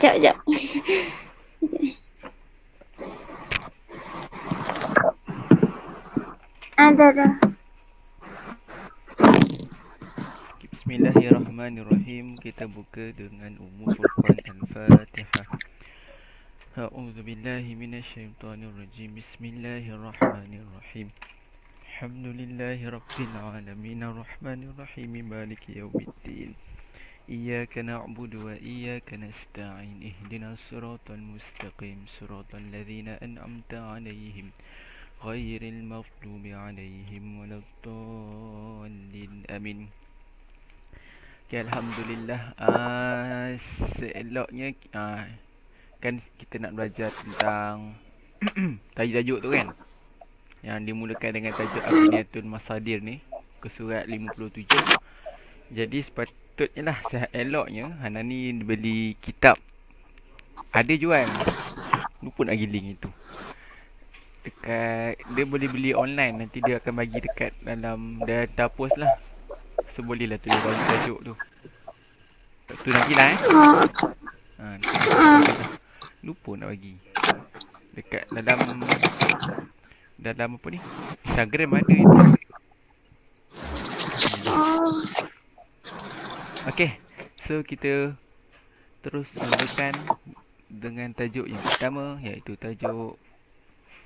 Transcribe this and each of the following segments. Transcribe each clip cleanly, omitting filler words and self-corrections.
Sekejap. Dah. Bismillahirrahmanirrahim. Kita buka dengan Ummul Furqan Al-Fatihah. A'udzubillahi minasyaitonirrajim. Bismillahirrahmanirrahim. Alhamdulillahi rabbil alamin arrahmanirrahim maliki yaumiddin. Iyyaka na'budu wa iyyaka nasta'in. Ihdinas siratal mustaqim. Siratal ladzina an'amta 'alaihim ghairil maghdubi 'alaihim waladdallin. Amin. Okay, Alhamdulillah. Seeloknya kan kita nak belajar tentang tajuk-tajuk tu kan, yang dimulakan dengan tajuk Abniyatul Masadir ni, ke surat 57. Jadi sepatutnya lah, seeloknya Hana ni beli kitab. Ada jual, lupa nak pergi link itu. Dekat, dia boleh beli online. Nanti dia akan bagi dekat dalam data post lah. So boleh lah tulis bawah tajuk tu. Tu nantilah nanti lah. Lupa nak bagi. Dekat dalam apa ni? Instagram ada itu. Okay. So kita terus mulakan dengan tajuk yang pertama, iaitu tajuk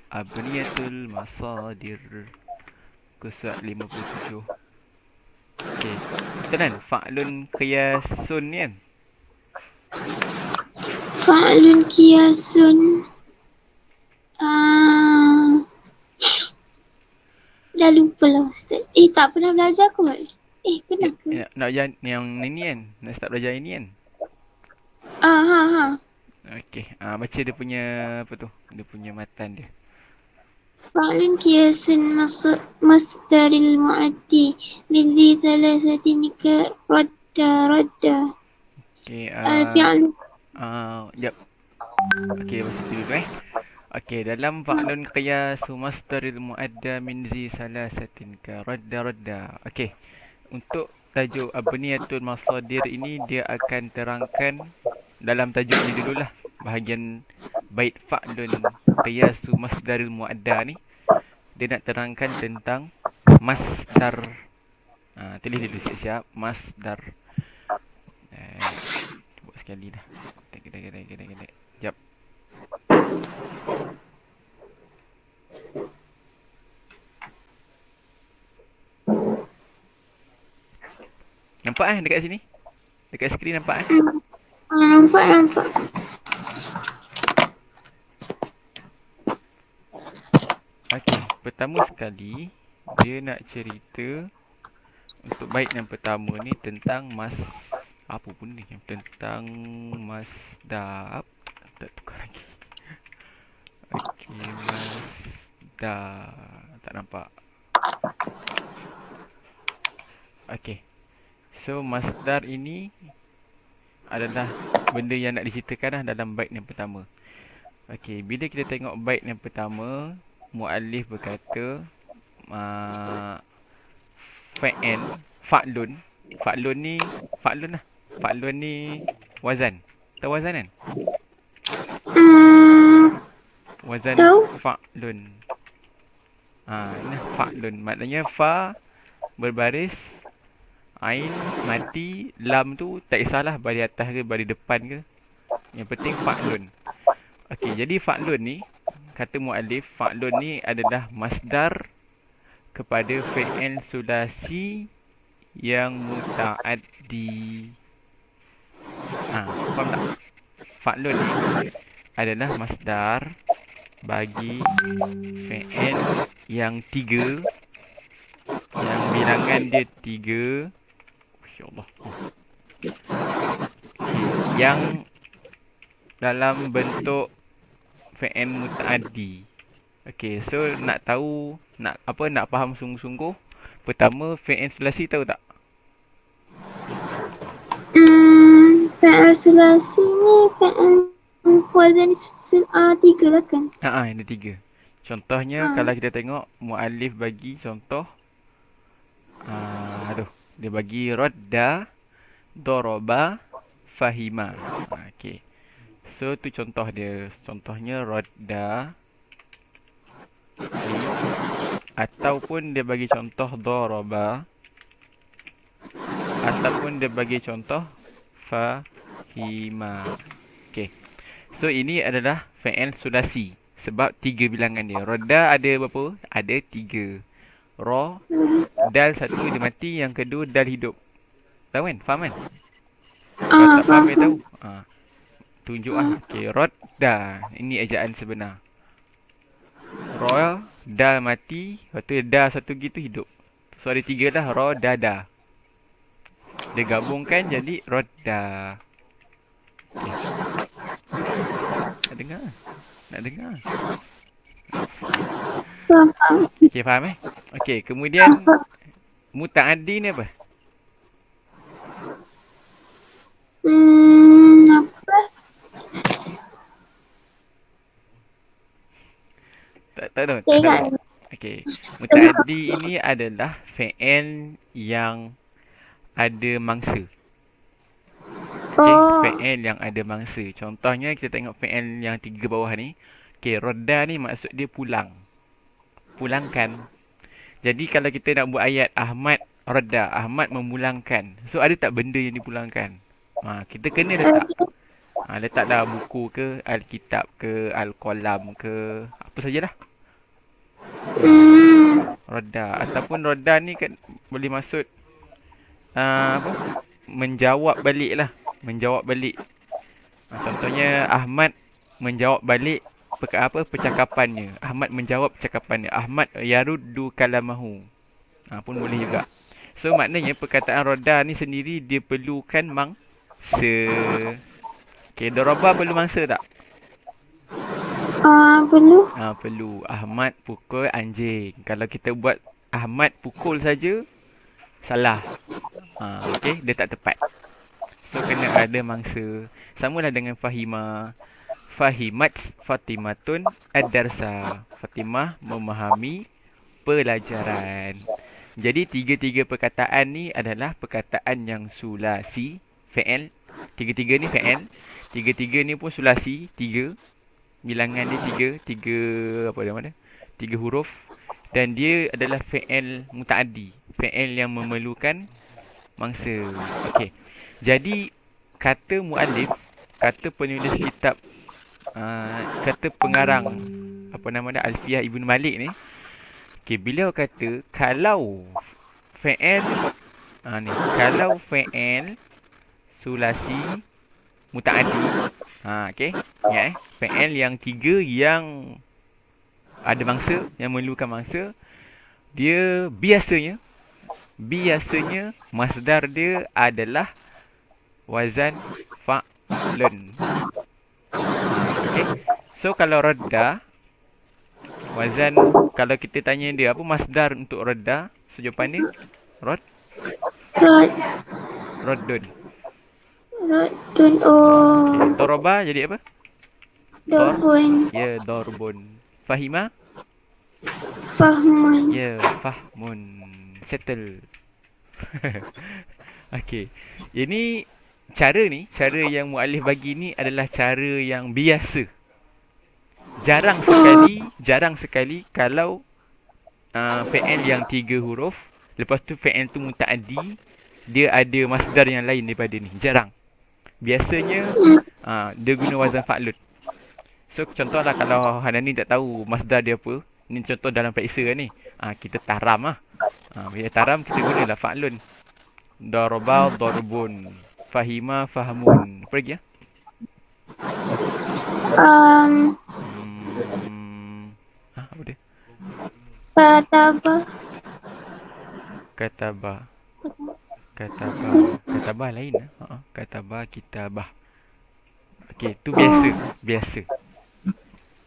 Abniyatul Masadir, ke surat 57. Okay. Betul kan? Fa'lun qiyasun ni kan? Fa'lun qiyasun. Dah lupa lah Ustaz. Tak pernah belajar kot. Pernah ke? Nak belajar yang ni kan? Nak start belajar ini kan? Okay. Baca dia punya apa tu? Dia punya matan dia. Fa'lun qiyasun masdaril mu'addi min dhi thalathatin ka radda. Okay. Fi'lun. Jap. Okay, baca dulu Okay, dalam fa'lun qiyasu masdaril mu'adda min zi salasatin ka radda. Okay, untuk tajuk Abniyatul Masadir ini, dia akan terangkan dalam tajuk ni dululah. Bahagian bait fa'lun qiyasu masdaril mu'adda ni, dia nak terangkan tentang masdar. Tulis dulu siap-siap. Masdar. Buat sekali dah. Kedai. Jap. Nampak dekat sini? Dekat skrin nampak Nampak. Okey, pertama sekali dia nak cerita untuk bait yang pertama ni tentang apa pun ni, tentang masdar. Tak tukar lagi. Okey, masdar. Tak nampak. Okey. So masdar ini adalah benda yang nak diceritakan dalam bait yang pertama. Okey, bila kita tengok bait yang pertama, muallif berkata fa'lun ni wazan. Tahu wazan kan? Wazan fa'lun. Ini fa'lun. Maknanya fa berbaris, ain mati, lam tu tak kisahlah baris atas ke baris depan ke. Yang penting fa'lun. Okey, jadi fa'lun ni, kata muallif, fa'lun ni adalah masdar kepada fi'il sulasi yang muta'addi. Faham tak? Fa'lun ni adalah masdar bagi fi'il yang 3, yang bilangan dia 3. Masya-Allah. Yang dalam bentuk fi'il muta'addi. Okey, so nak faham sungguh-sungguh, pertama fi'il sulasi tahu tak? Fi'il sulasi ni fi'il wazan 3 lah kan? Ada 3. Contohnya kalau kita tengok muallif bagi contoh, dia bagi radda, daraba, fahima. Okey. So tu contoh dia. Contohnya rodda ni, ataupun dia bagi contoh daraba, ataupun dia bagi contoh fahima. Okey. So ini adalah fi'il sulasi sebab 3 bilangan dia. Rodda ada berapa? Ada 3. Ra, dal satu dia mati, yang kedua dal hidup. Tahu kan? Faham kan? Kalau tak faham, dia Faham. tahu. Tunjuk lah. Okay, rodda. Ini ejaan sebenar. Ra, dal mati. Lepas tu da satu gitu hidup. So ada 3 lah. Ra, da, da. Dia gabungkan jadi rodda. Okay. Nak dengar? Nak dengar? Faham. Okay, faham eh? Okay, kemudian muta'addi ni apa? Apa? Tak tahu. Tak Tengok. tahu. Okay. Muta'addi ini adalah fi'il yang ada mangsa. Okay, Oh. fi'il yang ada mangsa. Contohnya kita tengok fi'il yang 3 bawah ni. Okay, rodda ni maksud dia pulang. Pulangkan. Jadi kalau kita nak buat ayat Ahmad rodda, Ahmad memulangkan. So ada tak benda yang dipulangkan? Kita kena letak. Letak dah buku ke, alkitab ke, al-qalam ke, apa sajalah. Rodda. Ataupun rodda ni kan boleh maksud apa? Menjawab balik lah. Menjawab balik. Contohnya Ahmad menjawab balik percakapannya. Ahmad menjawab percakapannya. Ahmad yaruddu kalamahu. Pun boleh juga. So maknanya perkataan rodda ni sendiri dia perlukan mangsa. Okay, daraba perlu mangsa tak? Perlu. Perlu. Ahmad pukul anjing. Kalau kita buat Ahmad pukul saja, salah. Okay, dia tak tepat. So kena ada mangsa. Samalah dengan Fahima. Fahimat Fatimatun ad-darsa. Fatimah memahami pelajaran. Jadi tiga-tiga perkataan ni adalah perkataan yang sulasi, fi'il. Tiga-tiga ni fi'il. Tiga-tiga ni pun sulasi, 3. Bilangan dia 3 apa nama dia? 3 huruf. Dan dia adalah fi'il muta'addi. Fi'il yang memerlukan mangsa. Okey. Jadi kata muallif, kata penulis kitab, kata pengarang apa nama dia, Alfiyah Ibn Malik ni. Okey, beliau kata kalau fi'il kalau fi'il sulasi muta'addi, okey, ingat fi'il yang 3 yang ada mangsa, yang memerlukan mangsa, dia biasanya masdar dia adalah wazan fa'lun. Okay. So kalau radda, wazan, kalau kita tanya dia apa masdar untuk radda, so jawapan dia raddun. Raddun. Okay. Daraba jadi apa? Darbun. Ya, darbun. Fahima? Fahmun. Ya, fahmun. Settle. Okey. Ini cara yang muallif bagi ni adalah cara yang biasa. Jarang sekali kalau fi'il yang 3 huruf, lepas tu fi'il tu muta'addi, dia ada masdar yang lain daripada ni. Jarang. Biasanya dia guna wazan fa'lun. So contohlah kalau Hanani tak tahu masdar dia apa, ni contoh dalam periksa ni. Kita taram lah. Bila taram kita gunalah fa'lun. Daraba darbun. Fahima fahmun. Apa lagi ya? Apa dia? Katabah lain lah. Katabah, kitabah. Okey, tu biasa.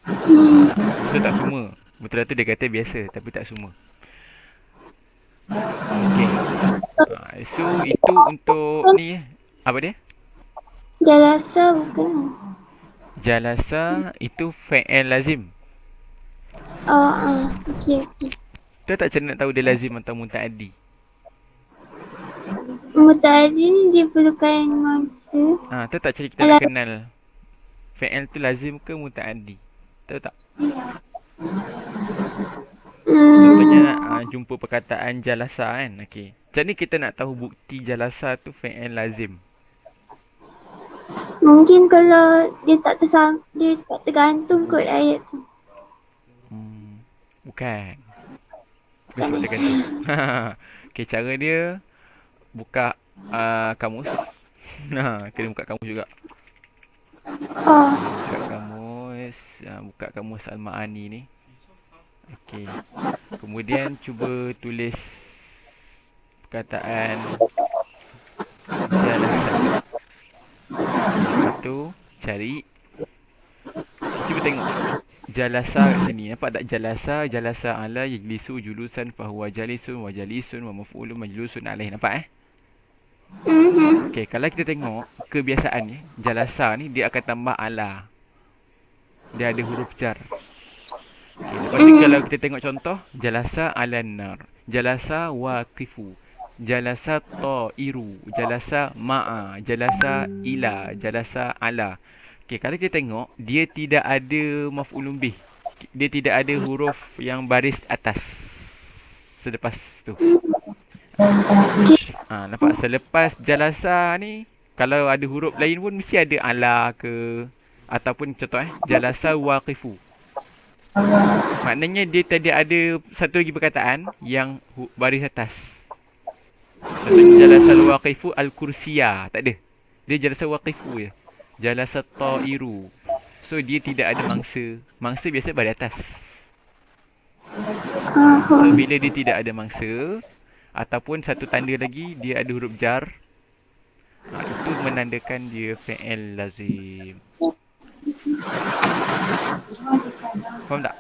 Itu tak semua. Betul-betul dia kata biasa, tapi tak semua. Okey. So itu untuk ni apa dia? Jalasa bukan? Jalasa itu fi'il lazim. Okey. Kita tak macam nak tahu dia lazim atau muta'addi. Muta'addi ni dia perlukan mangsa. Tu tak cara kita nak kenal fi'il tu lazim ke muta'addi? Tahu tak? Contohnya Hmm, jumpa perkataan jalasa kan. Okey. Macam ni kita nak tahu bukti jalasa tu fi'il lazim. mungkin kalau dia tak tergantung kot ayat tu. Bukan. Bukan Kan? sebab tergantung. Okey, cara dia buka kamus. Kena buka kamus juga. Oh, Okey, buka kamus. Buka kamus Al-Ma'ani ni. Okey. Kemudian cuba tulis perkataan jalasa. Lepas tu cari. Cuba tengok. Jalasa kat sini. Nampak tak jalasa? Jalasa ala yajlisu julusan fahuwa jalisun wa jalisun wa maf'ulun majlusun alaih. Nampak Okey, kalau kita tengok kebiasaan ni, jalasa ni dia akan tambah ala. Dia ada huruf jar. Okey, lepas tu kalau kita tengok contoh, jalasa ala nar, jalasa waqifu, jalasa ta'iru, jalasa ma'a, jalasa ila, jalasa ala. Okey, kalau kita tengok, dia tidak ada maf'ulun bih. Dia tidak ada huruf yang baris atas. Selepas tu. Nampak selepas jalasa ni, kalau ada huruf lain pun mesti ada ala ke, ataupun contoh jalasa waqifu. Maknanya dia tidak ada satu lagi perkataan yang baris atas. Contohnya jalasa waqifu al-kursiya, tak ada. Dia jalasa waqifu je. Jalasa ta'iru. So dia tidak ada mangsa. Mangsa biasa baris atas. So bila dia tidak ada mangsa, ataupun satu tanda lagi dia ada huruf jar, itu menandakan dia fi'il lazim. Faham tak?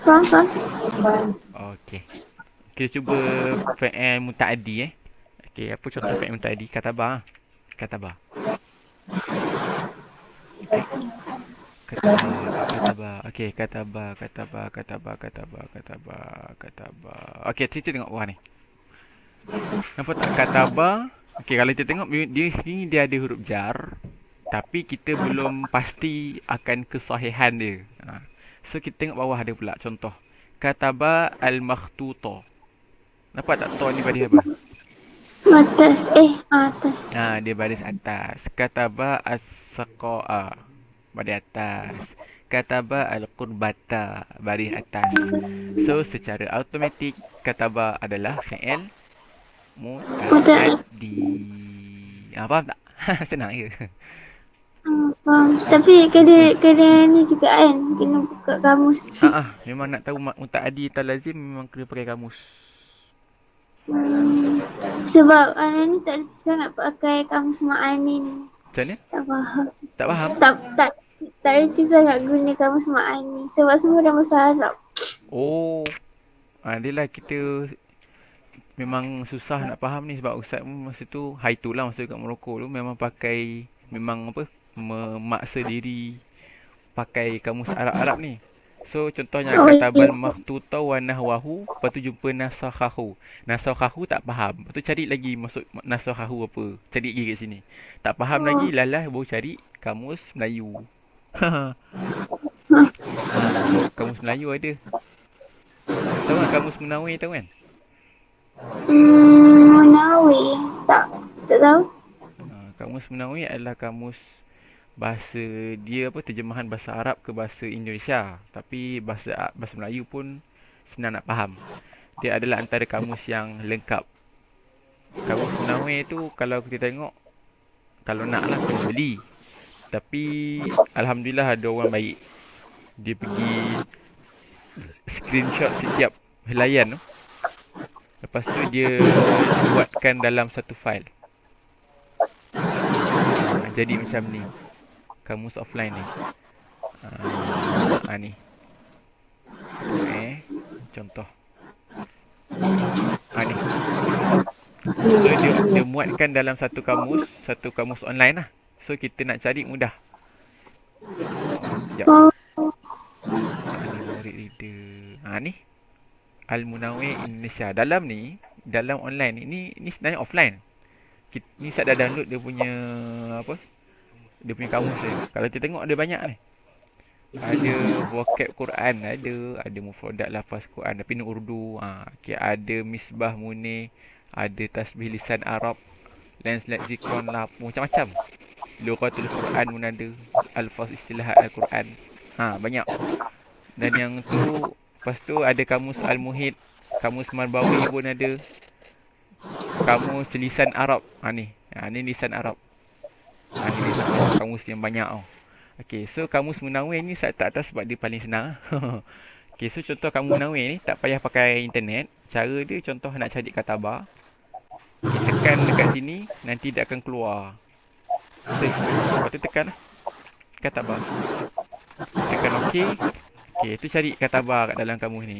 faham. Okey. Kita cuba fi'il muta'addi Okey, apa contoh fi'il muta'addi? Kataba. Kataba. Okey. Kataba. Okey, kataba. Okey, kita tengok bawah ni. Nampak tak kataba? Okey, kalau kita tengok dia sini dia ada huruf jar, tapi kita belum pasti akan kesahihan dia. So kita tengok bawah ada pula contoh. Kataba al-makhtuta. Nampak tak to ni baris apa? Atas. Atas. Dia baris atas. Kataba as-saqa'a. Baris atas. Kataba al-qurbata. Baris atas. So secara automatik kataba adalah fi'il muta'addi. Faham tak? Senang je. Faham. Tapi kena ni juga kan. Kena buka kamus. Memang nak tahu muta'addi atau lazim memang kena pakai kamus. Sebab ni tak reti sangat pakai kamus Ma'ani ni. Macam mana? Tak faham. Tak faham? Tak reti sangat guna kamus Ma'ani. Sebab semua dah bahasa Arab. Oh. Adalah kita memang susah nak faham ni sebab ustaz pun masa tu Haitu lah masa kat Morocco tu memang pakai memang apa memaksa diri pakai kamus Arab-Arab ni. So contohnya katabal makhtuta wa nahwahu, lepas tu jumpa nasakhahu. Nasakhahu tak faham. Lepas tu cari lagi masuk nasakhahu apa. Cari lagi kat sini. Tak faham lagi lalah baru cari kamus Melayu. Kamus Melayu ada. Tahu kan kamus Munawir tahu kan? Munawi. Tak tahu. Kamus Munawir adalah kamus bahasa dia terjemahan bahasa Arab ke bahasa Indonesia, tapi bahasa Melayu pun senang nak faham. Dia adalah antara kamus yang lengkap. Kamus Munawir tu kalau kita tengok, kalau naklah kena beli. Tapi alhamdulillah ada orang baik. Dia pergi screenshot setiap helaian tu. Lepas tu dia buatkan dalam satu file. Jadi macam ni. Kamus offline ni. Ni. Contoh. Ni. So dia muatkan dalam satu kamus online lah. So kita nak cari mudah. Sekejap. Ni. Al-Munawir Indonesia. Dalam online ni sebenarnya offline. Ni saya dah download dia punya apa? Dia punya kamus dia. Kalau kita tengok ada banyak ni. Ada vocab Quran, ada mufradat lafaz Quran tapi ni Urdu. Okay, ada misbah munir, ada tasbih lisan Arab, Lancelot Zikron Lapu, macam-macam. Lughatul Quran pun ada, alfaz istilahat Al-Quran. Banyak. Dan yang tu, lepas tu ada kamus Al-Muhit, kamus Marbawi pun ada, kamus lisan Arab. Ni lisan Arab. Ni lisan Arab, kamus yang banyak tau. Okay, so kamus Munawir ni saya tak atas sebab dia paling senang. Okay, so contoh kamus Munawir ni tak payah pakai internet. Cara dia contoh nak cari katabah. Okay, tekan dekat sini, nanti dia akan keluar. Search je. Lepas tu tekan lah. Katabah. Tekan OK. Okay, tu cari katabah kat dalam kamus ni.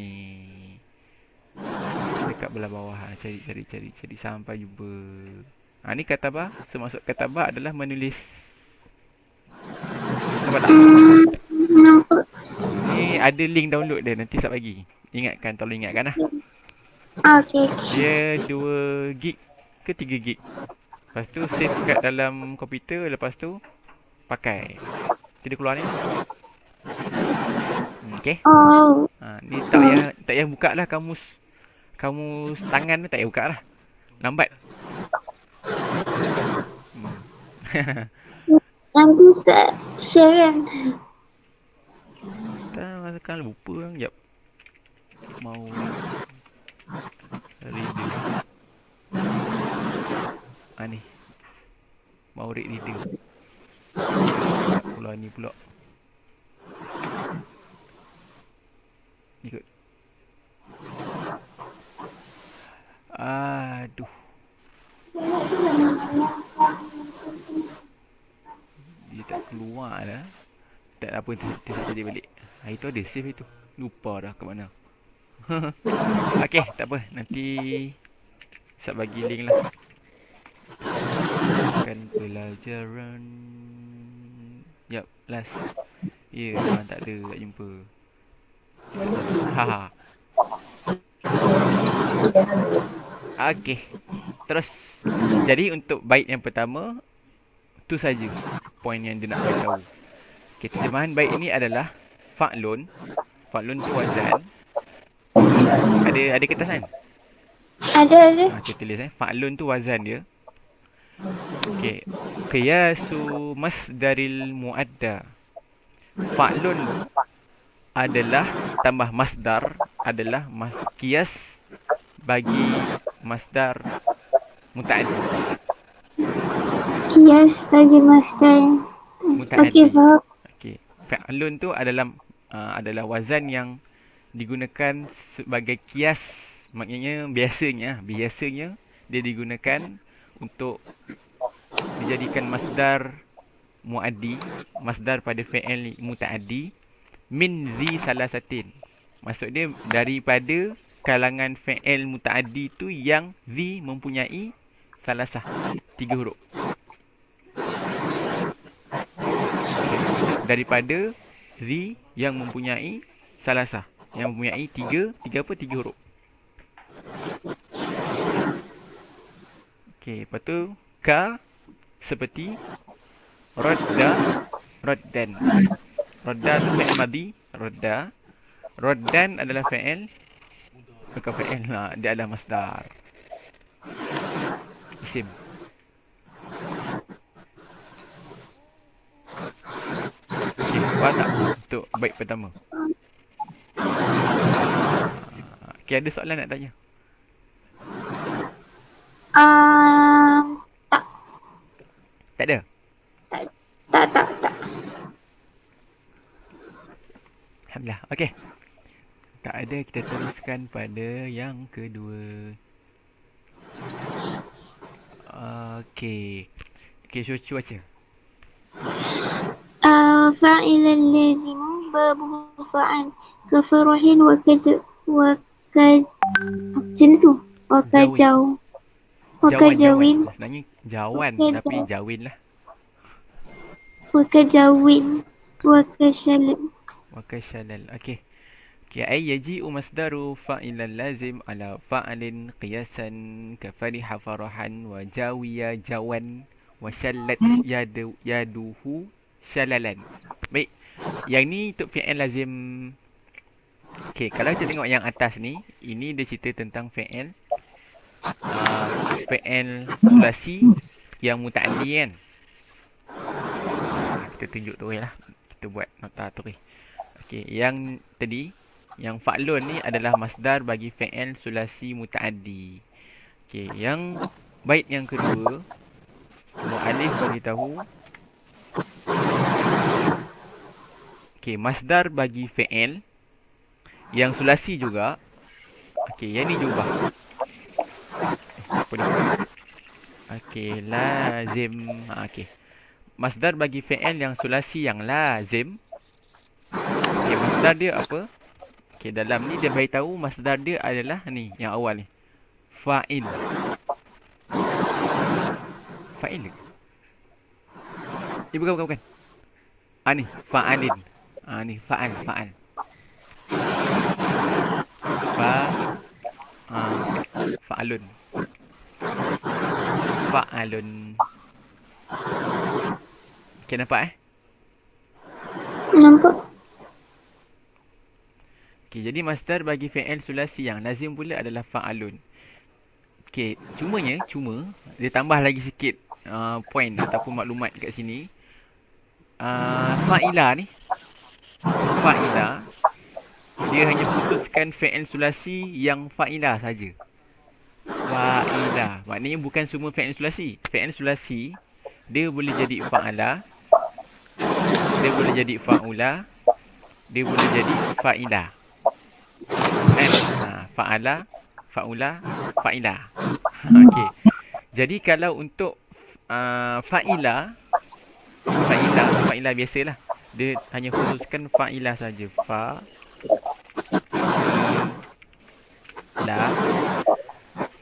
Dekat belah bawah. Cari sampai jumpa. Ni katabah. So, maksud katabah adalah menulis. Nampak tak? Nampak. Ni ada link download dia. Nanti saya bagi. Ingatkan, tolong ingatkan lah. Okay. Dia 2 gig ke 3 gig. Lepas tu save kat dalam komputer. Lepas tu pakai. Kita keluar ni. Okay. Oh. Ni tak payah buka lah kamus tangan tu, tak payah buka lah. Lambat. Nanti Ustaz share kan? Tak kan lupa kan. Sekejap. Mau reader. Ni. Mau read reader. Pula ni pula. Ni kot. Aduh. Dia tak keluar dah. Tak apa, kita jadi balik. Itu ada save itu. Lupa dah ke mana. Okay, tak apa. Nanti saya bagi link lah. Kan pelajaran. Yup, last. Tak ada, tak jumpa. Okay. Terus. Jadi untuk bait yang pertama, tu saja poin yang dia nak beritahu. Okay, terjemahan bait ini adalah fa'lun. Fa'lun tu wazan. Ada kertas kan? Ada. Kita tulis fa'lun tu wazan dia. Okay. Qiyasu masdaril muadda. Fa'lun adalah tambah masdar adalah qiyas bagi masdar muta'addi. Qiyas bagi masdar Muta'addi. faham. Okay. Fa'lun tu adalah wazan yang digunakan sebagai qiyas. Maknanya biasanya dia digunakan untuk dijadikan masdar muaddi, masdar pada fi'il muta'addi min zi salasatin. Maksud dia daripada kalangan fi'il muta'addi tu yang zi mempunyai salasah, 3 huruf. Daripada zi yang mempunyai salasah, yang mempunyai 3 huruf. Okey, lepas tu ka seperti raddan. Radda tu fi'il madhi, radda. Raddan adalah fi'il, bukan fi'il lah, dia adalah masdar. Isim. Okey, faham tak untuk bait pertama? Okey, ada soalan nak tanya? Tak ada? Tak. Alhamdulillah. Okey. Tak ada, kita teruskan pada yang kedua. Okey. Okey, cuba baca. Fa'ilan lazimu babuhu fa'al kafarahin wa kajawin. Sebenarnya jawan, tapi jawin lah. Wakajawin Wakashalal. Okey. Ay yaji'u masdaru fa'ilan lazim ala fa'alin qiyasan ka fariha farahan wa jawiya jawan Wasyallat yaduhu syalalan. Baik. Yang ni untuk fi'il lazim. Okey, kalau kita tengok yang atas ni, ini dia cerita tentang fi'il sulasi yang muta'alli kan. Kita tunjuk tu lah. Kita buat nota tu. Okey, yang tadi yang fa'lun ni adalah masdar bagi fi'il sulasi muta'addi. Okey, yang bait yang kedua, mu'alif bagi tahu. Okey, masdar bagi fi'il yang sulasi juga. Okey, yang ni jubah. Apa ni? Okey, lazim. Okey. Masdar bagi fi'il yang sulasi yang lazim. Okey, masdar dia apa? Okey, dalam ni dia beritahu masdar dia adalah ni, yang awal ni. Fa'il. Fa'il ke? Bukan. Ni, fa'alin. Ni, fa'al. Fa'alun. Okey, nampak Nampak? Okey, jadi masdar bagi fi'il sulasi yang lazim pula adalah fa'alun. Okey, cuma dia tambah lagi sikit point ataupun maklumat kat sini. Fa'ila ni, dia hanya khususkan fi'il sulasi yang fa'ila saja. Fa'ila. Maknanya bukan semua fi'il sulasi. Fi'il sulasi dia boleh jadi fa'ala, dia boleh jadi fa'ula, dia boleh jadi fa'ila. Kan? Fa'ala, fa'ula, fa'ila. Okey. Jadi kalau untuk fa'ila biasalah. Dia hanya khususkan fa'ila saja. La.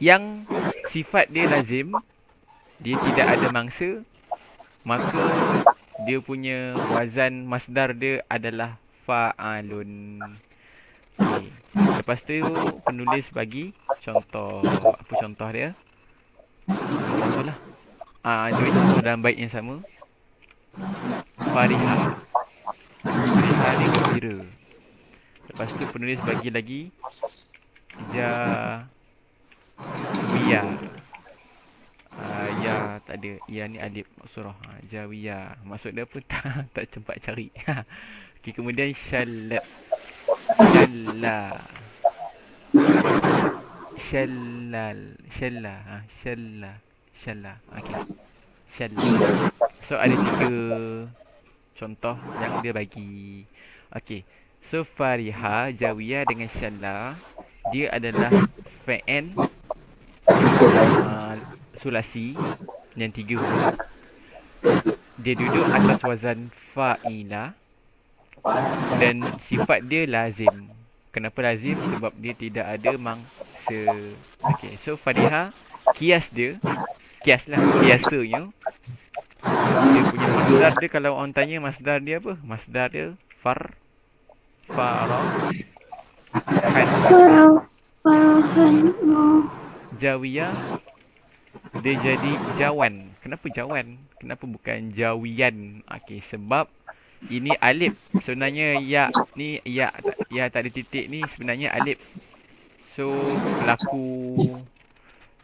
Yang sifat dia lazim, dia tidak ada mangsa, maka dia punya wazan masdar dia adalah fa'alun. Okay. Lepas tu penulis bagi contoh. Apa contoh dia? Contohlah. Jadi contoh dalam bait yang sama. Fariha dia gembira. Lepas tu penulis bagi lagi Jawiya. Ya tak ada. Ya ni alif surah. Jawiya. Maksud dia apa? tak sempat cari. Okay, kemudian Syalla. Okay. Syalla. So ada 3 contoh yang dia bagi. Okay. So Fariha, Jawiya dengan Syalla, dia adalah fi'il sulasi yang 3 huruf. Dia duduk atas wazan fa'ila dan sifat dia lazim. Kenapa lazim? Sebab dia tidak ada mangsa. Okay, so Fariha, kiasanya dia punya masdar dia, kalau orang tanya masdar dia apa? Masdar dia farahan. Jawiyah, dia jadi jawan. Kenapa jawan? Kenapa bukan jawiyan? Okey, sebab ini alif. Sebenarnya ya ni ya tak ada titik ni sebenarnya alif. So berlaku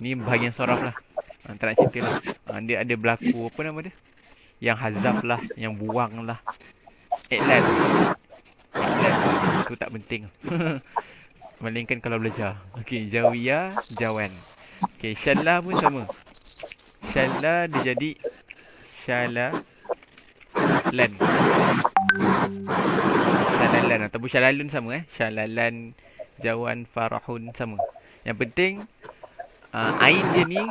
ni bahagian soraf lah. Tak nak cerita lah. Dia ada berlaku apa nama dia? Yang hazaf lah, yang buang lah. Iklan. Tu tak penting. Melainkan kalau belajar. Okey, Jawiya, Jawan. Okey, Syalla pun sama. Syalla dia jadi Syalalan. Syalalan ataupun Syalalun sama Syalalan, Jawan, Farahun sama. Yang penting ain dia ni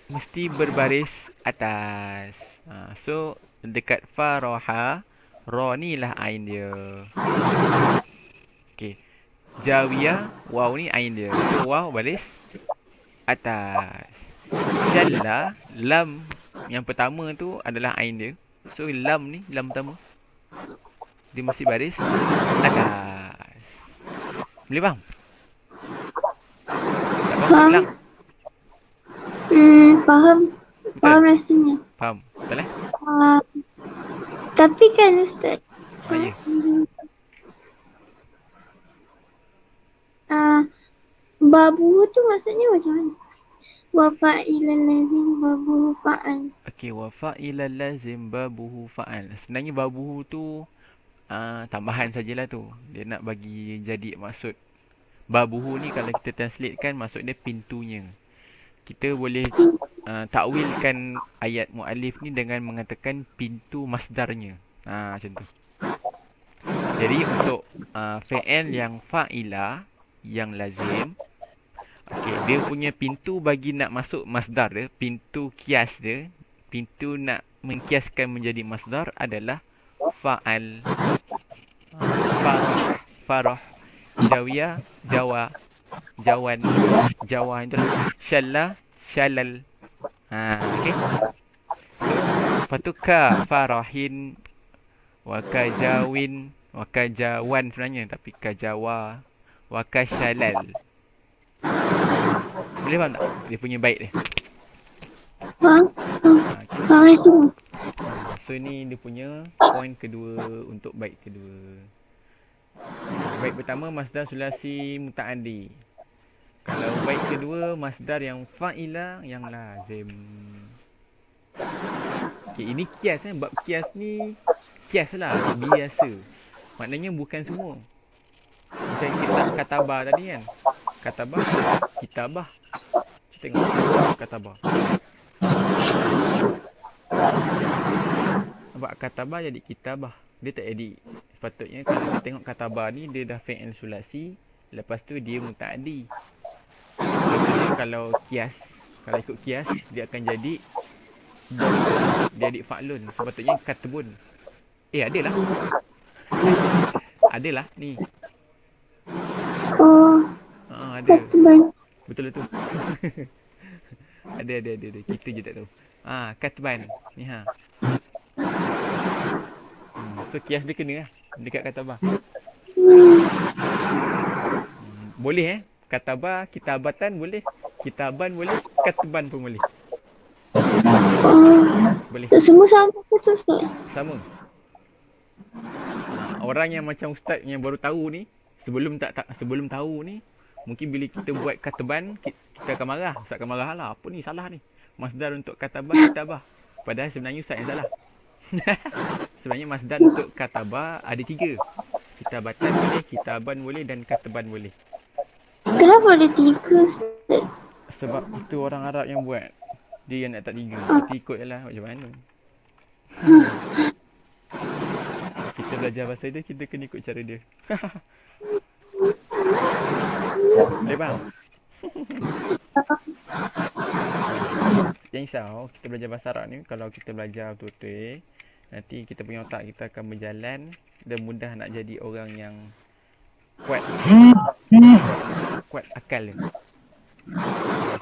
mesti berbaris atas. So dekat Faraha, ra ni lah ain dia. Okey. Jawiyah, waw ni ain dia. So waw baris atas. Syalla, lam yang pertama tu adalah ain dia. So lam ni, lam pertama, dia mesti baris atas. Boleh faham? Tak faham? Faham. Betul? Faham rasanya. Faham? Betul eh? Uh, tapi kan Ustaz, Ah, ya. uh, babu tu maksudnya macam mana? Wa fa'ilal lazim babu fa'al. Okey, wa fa'ilal lazim babuhu fa'al. Sebenarnya babuhu tu tambahan sajalah tu. Dia nak bagi jadi maksud. Babuhu ni kalau kita translate kan maksud dia pintunya. Kita boleh takwilkan ayat muallif ni dengan mengatakan pintu masdarnya. Macam tu. Jadi untuk fi'il yang fa'ila yang lazim, okey, dia punya pintu bagi nak masuk masdar dia, pintu kias dia, pintu nak mengkiaskan menjadi masdar adalah fa'al. Farah, farah, jawiyah, jawa, jawan, jawa itulah. Syalla, syalal. Okey. So, lepas tu ka farahin wa kajawin wa kajawan sebenarnya tapi kajawa wa kasyalal. Boleh faham tak? Dia punya bait dia. Faham? Okey. Faham rasanya. So ni dia punya poin kedua untuk bait kedua. Bait pertama masdar sulasi mutaaddi. Kalau bait kedua masdar yang fa'ila yang lazim. Okey, ini kias bab kias ni kias lah, biasa. Maknanya bukan semua. Macam kita katabah tadi kan. Katabah, kitabah. Kita tengok katabah. Nampak katabah jadi kitabah. Dia tak jadi. Sepatutnya kalau kita tengok katabah ni dia dah fi'il sulasi, lepas tu dia mutaaddi. Contohnya kalau kias, kalau ikut kias dia akan jadi dia jadi fa'lun. Sepatutnya katbun. Adalah. Adalah ni. Oh, Ada. betul. Betul tu. Ada. Kita je tak tahu. Katban. Ni So kias dia kena lah. Dekat katabah. Boleh katabah, kitabatan boleh. Kitaban boleh. Katban pun boleh. Boleh. Tak semua sama ke tu Ustaz? Sama. Orang yang macam ustaz yang baru tahu ni, sebelum tahu ni, mungkin bila kita buat kataban, kita akan marah. Ustaz akan marah lah. Apa ni salah ni? Masdar untuk katabah, kitabah. Padahal sebenarnya ustaz yang salah. Sebenarnya masdar untuk katabah ada 3. Kitabatan boleh, kitaban boleh dan kataban boleh. Kenapa ada 3 Ustaz? Sebab itu orang Arab yang buat. Dia yang nak tak 3. Kita ikut je lah macam mana. Kita belajar bahasa dia, kita kena ikut cara dia. Boleh faham? Jangan risau, kita belajar bahasa Arab ni, kalau kita belajar betul-betul, nanti kita punya otak kita akan berjalan dan mudah nak jadi orang yang kuat akal dia.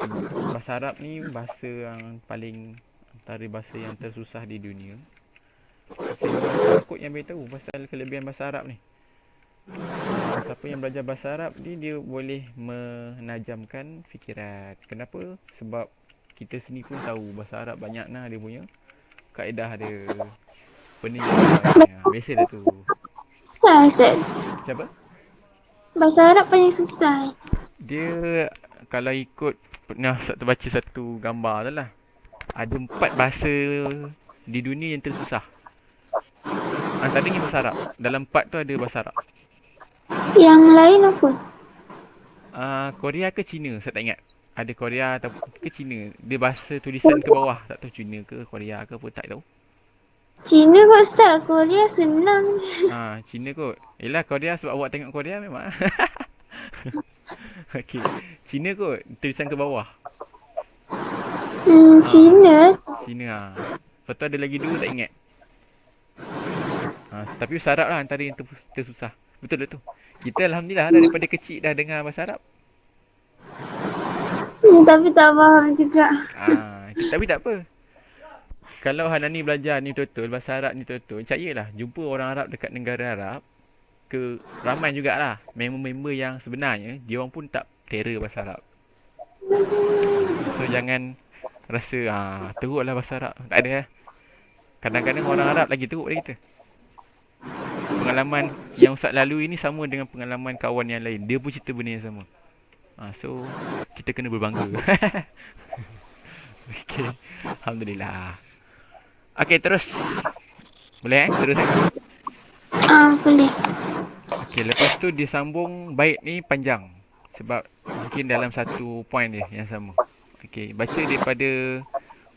Sebab bahasa Arab ni bahasa yang paling antara bahasa yang tersusah di dunia. Takut yang beritahu pasal kelebihan bahasa Arab ni. Siapa yang belajar bahasa Arab ni dia boleh menajamkan fikiran. Kenapa? Sebab kita sendiri pun tahu bahasa Arab banyak nah dia punya kaedah dia. Peninggalannya. Biasalah tu. Susah Ustaz. Siapa? Bahasa Arab paling susah. Dia kalau ikut pernah terbaca satu gambar tu lah. Ada 4 bahasa di dunia yang tersusah. Antaranya bahasa Arab. Dalam 4 tu ada bahasa Arab. Yang lain apa? Korea ke Cina? Saya tak ingat. Ada Korea atau ke Cina. Dia bahasa tulisan ke bawah. Tak tahu Cina ke Korea ke apa. Tak tahu. Cina kot Ustaz. Korea senang je. Cina kot. Yelah Korea sebab awak tengok Korea memang. Okey. Cina kot. Tulisan ke bawah. Cina. Cina. Lepas tu ada lagi 2 tak ingat. Tapi bahasa Arab lah antara yang tersusah. Betul tu. Kita Alhamdulillah daripada kecil dah dengar bahasa Arab. Tapi tak faham juga. Tapi tak apa. Kalau Hanani belajar ni betul-betul, bahasa Arab ni betul-betul, percayalah, jumpa orang Arab dekat negara Arab, ramai jugalah member-member yang sebenarnya, dia orang pun tak terror bahasa Arab. So jangan Rasa teruk lah bahasa Arab. Tak ada lah. Kadang-kadang orang Arab lagi teruk dari kita. Pengalaman yang Ustaz lalui ni sama dengan pengalaman kawan yang lain. Dia pun cerita benda yang sama. So, kita kena berbangga. Okay. Alhamdulillah. Okay, terus. Boleh Terus Boleh. Okay, lepas tu disambung bait ni panjang. Sebab mungkin dalam satu point dia yang sama. Okay, baca daripada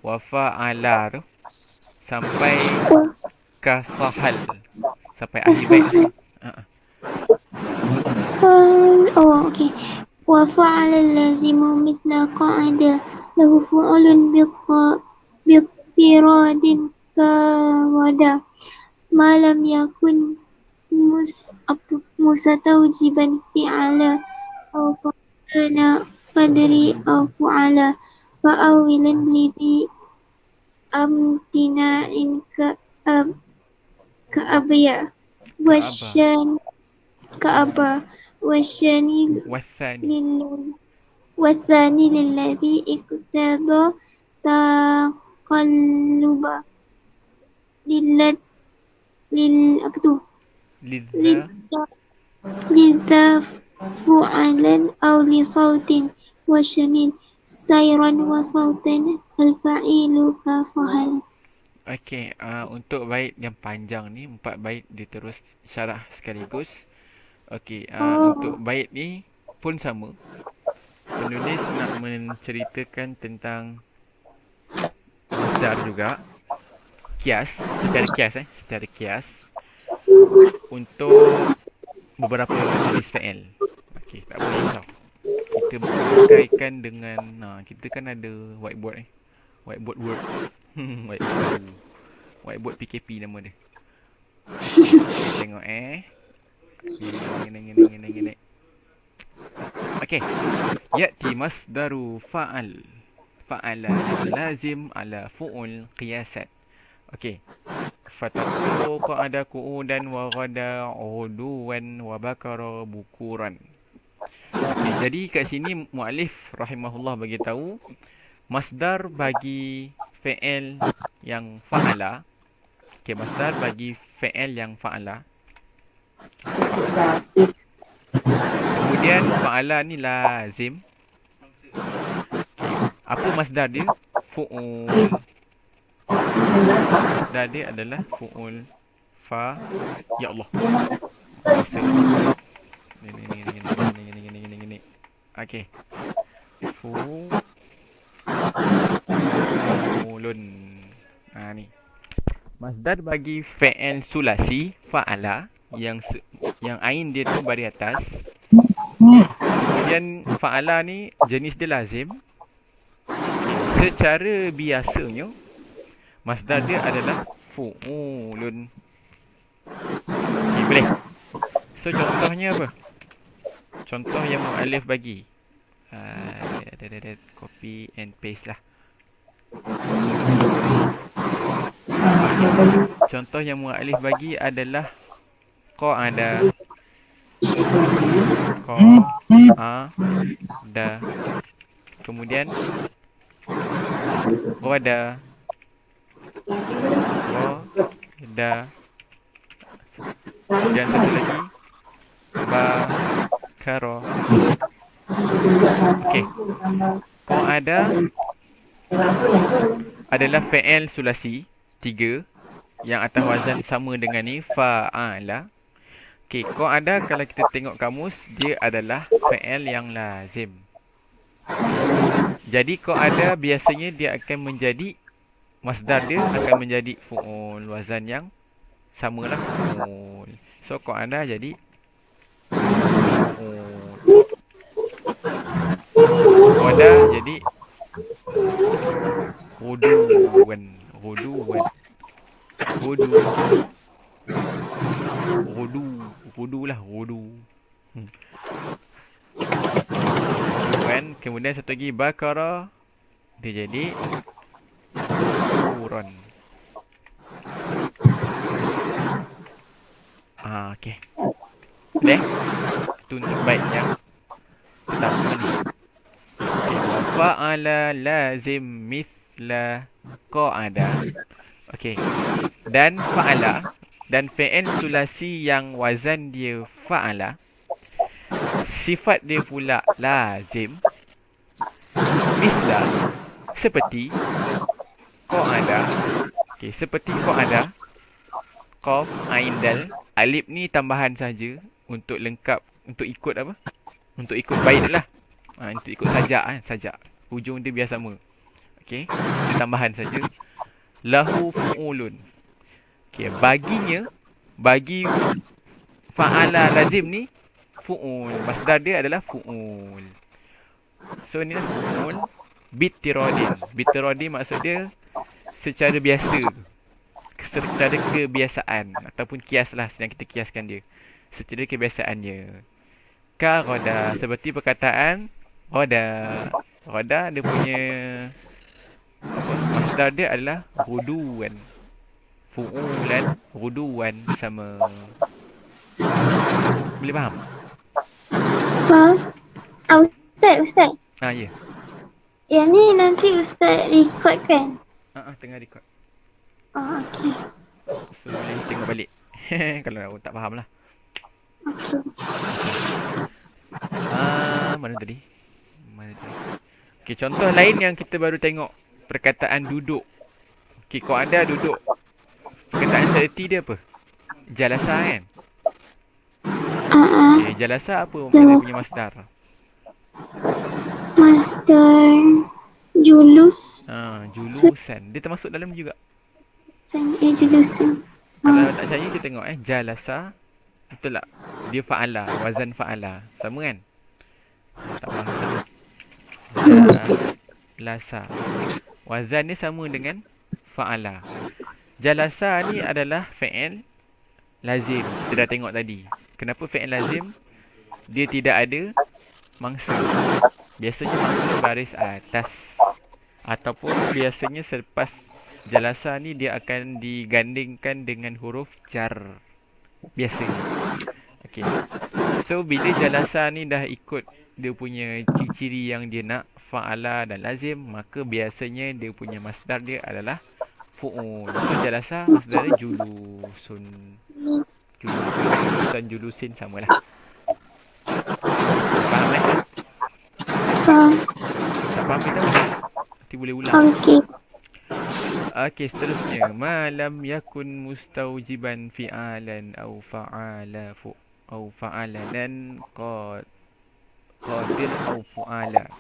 wafa'ala tu sampai kasahal. Sampai akhir bait lah. Okay. وفعل اللازم مثل قاعدة له فعل باضطراد كغدا ما لم يكن مستوجبا فعل أو كان فدري أو فعل فأولا لذي امتناع كأبيا والشان كأبا Wathani. والثاني للذي اقتضى تقلبا Lidha. لذا فعلا أو لصوت وشميل سيرا وصوتا الفعيل كصهل. Okay, untuk bait yang panjang ni, 4 bait dia terus syarah sekaligus. Okay, untuk bait ni pun sama. Penulis nak menceritakan tentang masdar juga. Secara kias untuk beberapa jenis fi'il. Okay, tak boleh risau. Kita berkaitan dengan kita kan ada whiteboard ni. Whiteboard word. Whiteboard PKP nama dia. Okay, tengok Gini. Okay. Ya'ti masdaru fa'al. Fa'ala lazim ala fu'ul qiyasat. Okay. Fatakulu qa'ada qu'udan wa ghada uduwan wa bakara bukuran. Okay, jadi kat sini muallif rahimahullah bagi tahu masdar bagi fi'il yang fa'ala. Okay, masdar bagi fi'il yang fa'ala. Kemudian fa'ala ni lazim. Apa masdar dia? Fu'ul. Masdar dia adalah fu'ul. Ya Allah. Ini. Okay. Fu'ulun. Ni. Masdar bagi fi'il sulasi fa'ala yang ain dia tu baris atas. Kemudian fa'ala ni jenis dia lazim. Secara biasanya masdar dia adalah fu'ulun. Okay, boleh. So contohnya apa? Contoh yang muallif bagi. Copy and paste lah. Contoh yang muallif bagi adalah qa'ada. Qa'ada. Kemudian ghada. Dan satu lagi bakara. Okey. Qa'ada adalah fi'il sulasi 3 yang atas wazan sama dengan ni fa'ala. Okey, qa'ada kalau kita tengok kamus dia adalah fi'il yang lazim. Jadi qa'ada biasanya dia akan menjadi masdar dia akan menjadi fu'ul, wazan yang samalah fu'ul. So qa'ada jadi fu'ul. Qa'ada jadi ghuduwan. Ghudu. Kemudian satu lagi bakara dia jadi bukuran. Okey. Boleh? Itu untuk bait yang pertama ni. fa'ala lazim mithla qa'ada. Okey. Dan fa'ala dan fi'il sulasi yang wazan dia fa'ala, sifat dia pula lazim, misla, seperti qa'ada. Okey, seperti qa'ada, qaf, ain, dal. Alif ni tambahan saja untuk lengkap, untuk ikut apa? Untuk ikut bait lah. Untuk ikut sajak kan, sajak. Hujung dia biar sama. Okey, dia tambahan saja. Lahu fu'ulun. Okey, baginya, bagi fa'ala lazim ni fu'ul. Masdar dia adalah fu'ul. So ni lah fu'ul bitirodin. Bitirodin maksud dia secara biasa, secara kebiasaan ataupun kias lah, sedang kita kiaskan dia secara kebiasaannya. Ka roda, seperti perkataan roda. Roda dia punya apa, masdar dia adalah ruduan. Fu'ulan, ruduan sama. Boleh faham? Faham? Ustaz. Ya. Yang ni nanti Ustaz record kan? Tengah record. Okey. So boleh tengok balik. Kalau tak faham lah. Mana tadi? Okey, contoh lain yang kita baru tengok. Perkataan duduk. Okey, kau ada duduk. Perkataan seerti dia apa? Jalasa kan? Okey, jalasa apa dia punya masdar? Masdar julus. Julusan. Dia termasuk dalam juga. Julusan. Kalau tak percaya kita tengok jalasa. Betul tak? Dia fa'ala, wazan fa'ala. Sama kan? Tak faham. Jalasa. Wazan dia sama dengan fa'ala. Jalasa ni adalah fi'il lazim. Kita dah tengok tadi. Kenapa fi'il lazim? Dia tidak ada mangsa. Biasanya mangsa baris atas. Ataupun biasanya selepas jalasa ni dia akan digandingkan dengan huruf jar. Biasanya. Okey. So bila jalasa ni dah ikut dia punya ciri-ciri yang dia nak, fa'ala dan lazim, maka biasanya dia punya masdar dia adalah fu'ul. So jalasa masdar dia julusun. Julusun, julusin samalah. Faham kan? Faham. Tak faham kita? Nanti boleh ulang. Okey. Okey, seterusnya. Ma lam yakun mustaujiban fi'alan au fa'ala au fa'alanan qadir au fu'ala.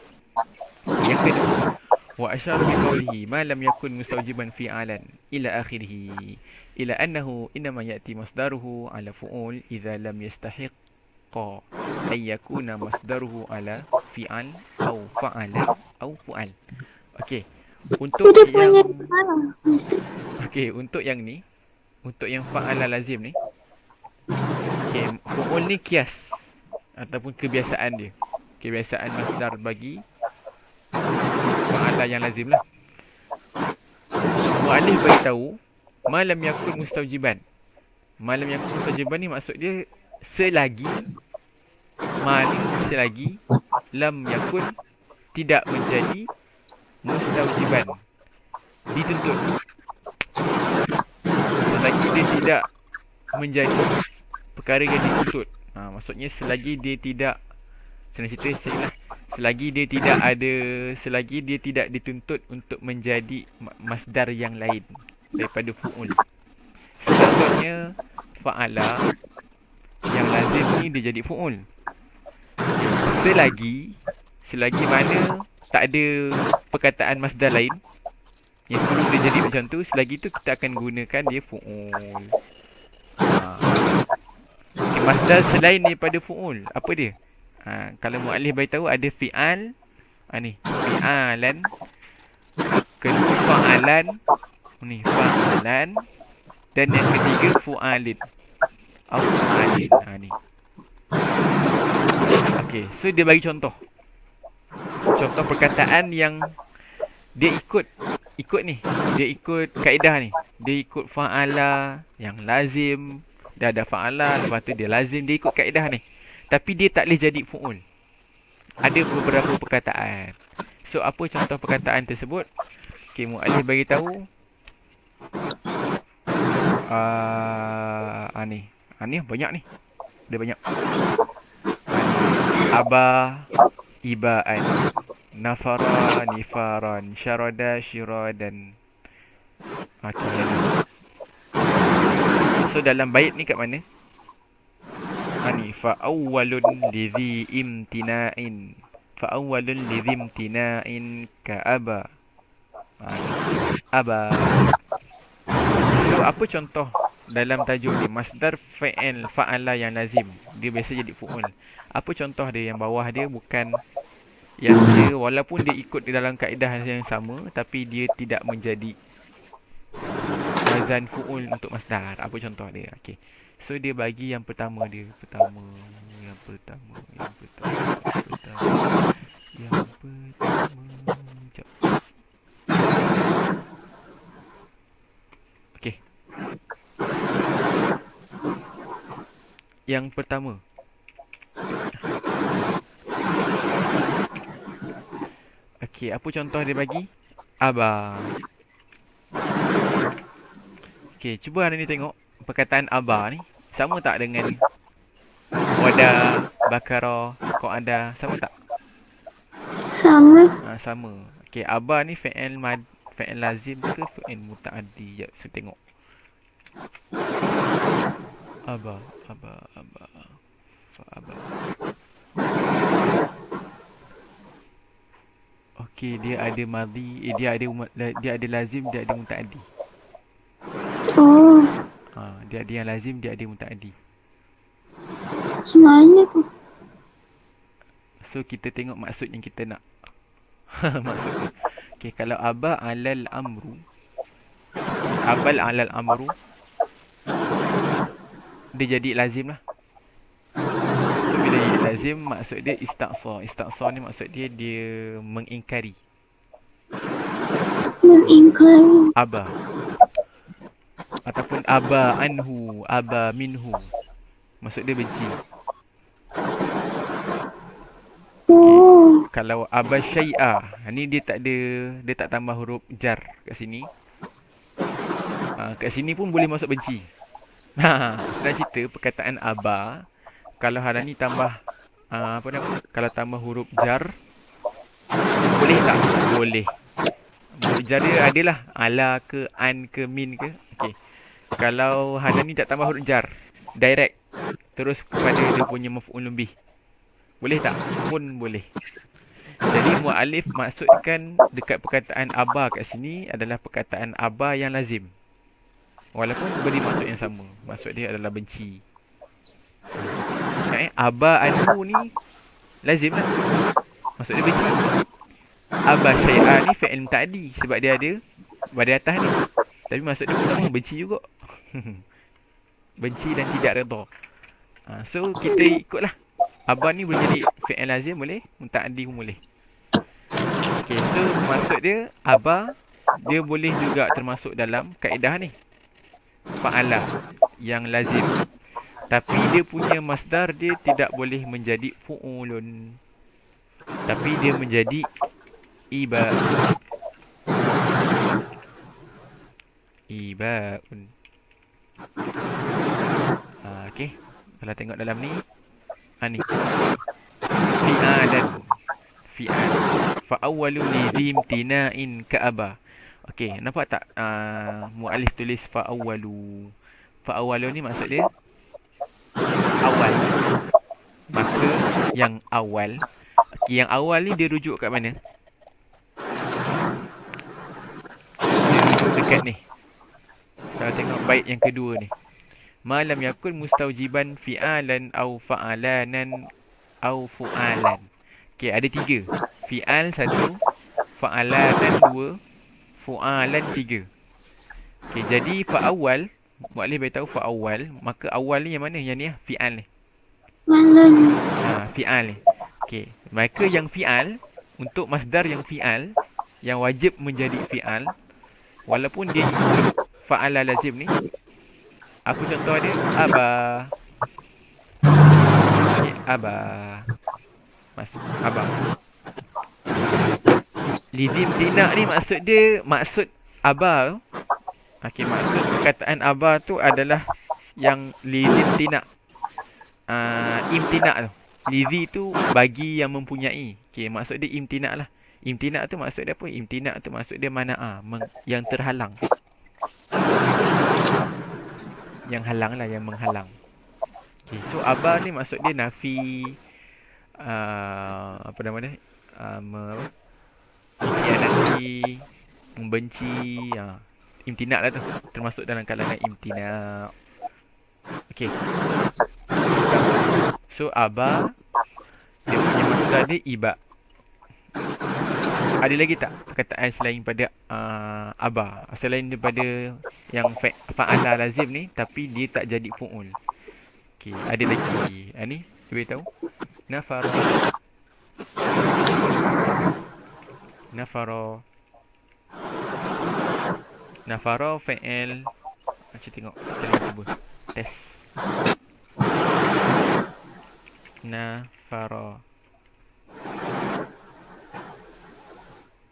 Yang kedua, wa asyara bi qawlihi ma lam yakun mustaujiban fi'alan ila akhirih ila annahu inma ya'ti masdaruhu ala fu'ul idza lam yastahiqqa ay yakuna masdaruhu ala fi'al au fa'ala au fu'al. Okey. Untuk yang untuk yang ni, untuk yang fa'ala lazim ni, okey, fu'ul ni kias ataupun kebiasaan dia. Kebiasaan masdar bagi fa'ala yang lazim lah. Mu'alif beritahu ma lam yakun mustaujiban. Ma lam yakun mustaujiban ni maksud dia selagi ma ni selagi lam yakun tidak menjadi mustaujiban, dituntut. Selagi dia tidak menjadi perkara yang dituntut. Maksudnya selagi dia tidak, senang cerita lah, selagi dia tidak ada, selagi dia tidak dituntut untuk menjadi masdar yang lain daripada fu'ul. Sepatutnya fa'ala yang lazim ni dia jadi fu'ul. Selagi mana tak ada perkataan masdar lain yang suruh dia jadi macam tu, selagi tu kita akan gunakan dia fu'ul. Okay, masdar selain daripada fu'ul, apa dia? Kalau mu'alif beritahu ada fi'al, ni fi'alan, kedua fa'alan, ni fa'alan, dan yang ketiga fu'alin atau fu'alin. Ni. Okey, so dia bagi contoh perkataan yang dia ikut ni, dia ikut kaedah ni, dia ikut fa'ala yang lazim, dah ada fa'ala, lepas tu dia lazim, dia ikut kaedah ni, tapi dia tak boleh jadi fu'ul. Ada beberapa perkataan. So So apa contoh perkataan tersebut? Okey, muallif bagi tahu ni. Ni banyak ni. Dia banyak. Ni. Aba ibaan. Nafara nifaran. Syarada syiradan. Okey, yang ni. So dalam bait ni kat mana? Ni fa'awwalun lidhi imtina'in. Fa'awwalun lidhi imtina'in ka'aba. Ni. Aba. So apa contoh dalam tajuk ni? Masdar fa'il fa'ala yang lazim. Dia biasa jadi fu'ul. Apa contoh dia yang bawah dia bukan yang dia walaupun dia ikut di dalam kaedah yang sama tapi dia tidak menjadi wazan fu'ul untuk masdar. Apa contoh dia? Okey. So dia bagi yang pertama dia. Yang pertama. Sekejap. Okey. Yang pertama. Okey, apa contoh dia bagi? Aba. Okey, cuba hari ni tengok perkataan aba ni sama tak dengan wada, bakara, qa'ada, sama tak? Sama. Sama. Okey, aba ni fi'il lazim ke fi'il muta'addi? Jap, saya tengok. Aba. Fa'aba. Okey, dia ada madhi, dia ada lazim, dia ada muta'addi. Oh, Dia ada yang lazim, dia ada muta'addi. macam mana tu? So kita tengok maksud yang kita nak. Maksud tu. Okey, kalau aba alal amru. Abal alal amru. Dia jadi lazim lah. So bila jadi lazim, maksud dia istaqsa. Istaqsa ni maksud dia mengingkari. Mengingkari. Aba. Ataupun aba anhu, aba minhu. Maksud dia benci. Oh. Kalau aba syai'a, ni dia tak tambah huruf jar kat sini. Kat sini pun boleh masuk benci. Senang cerita perkataan aba, kalau hari ni tambah kalau tambah huruf jar, boleh tak? Boleh. Huruf jar dia adalah ala ke, an ke, min ke. Okey. Kalau hari ni tak tambah huruf jar, direct terus kepada dia punya maf'ul bih. Boleh tak? Pun boleh. Jadi muallif maksudkan dekat perkataan aba kat sini adalah perkataan aba yang lazim. Walaupun beri maksud yang sama. Maksud dia adalah benci. Aba anhu ni lazim lah. Maksud dia benci. Aba syai'a ni fi'il muta'addi sebab dia ada pada atas ni. Tapi maksud dia pun sama, benci juga. Benci dan tidak redha. So kita ikutlah. Aba ni boleh jadi fi'il lazim boleh, muta'addi pun boleh. Okay, so maksud dia aba dia boleh juga termasuk dalam kaedah ni. Fa'ala yang lazim. Tapi dia punya masdar dia tidak boleh menjadi fu'ulun. Tapi dia menjadi iba. Ibaun. Okey. Kalau tengok dalam ni. Ni. Fi'alan. Fi'al. Fa'awwalu lidhim tina'in ka'aba. Okey, nampak tak muallif tulis fa'awwalu. Fa'awwalu ni maksud dia awal. Maka yang awal. Okey, yang awal ni dia rujuk kat mana? Dia rujuk dekat ni. Kalau tengok bait yang kedua ni. Malam yakun mustaujiban fi'alan au fa'alanan au fu'alan. Okey, ada 3. Fi'al 1, fa'alanan 2, fu'alan 3. Okey, jadi fa'awal, muallif beritahu fa'awal, maka awal ni yang mana? Yang ni fi'al ni. Fi'al ni. Okey, maka yang fi'al, untuk masdar yang fi'al, yang wajib menjadi fi'al, walaupun dia ikut fa'ala lazim ni, apa contoh dia? Aba. Okay, aba. Aba. Lizim tina ni maksud aba tu. Okey, maksud perkataan aba tu adalah yang lizim tina. Imtina tu. Lizi tu bagi yang mempunyai. Okey, maksud dia imtina lah. Imtina tu maksud dia apa? Imtina tu maksud dia mana'a, yang terhalang. Yang halang lah, yang menghalang. Okey, so aba ni maksud dia nafi, apa nama dia? Apa? Mengkhianati, membenci, imtina lah tu. Termasuk dalam kalangan imtina. Okey. So aba dia punya masdar dia iba. Ada lagi tak perkataan selain pada aba? Selain daripada yang fa'ala lazim ni tapi dia tak jadi fu'ul. Okey, ada lagi. Ni cuba tahu. Nafara. Nafara. Nafara fa'il. Macam tengok. Kita cuba. Test. Nafara.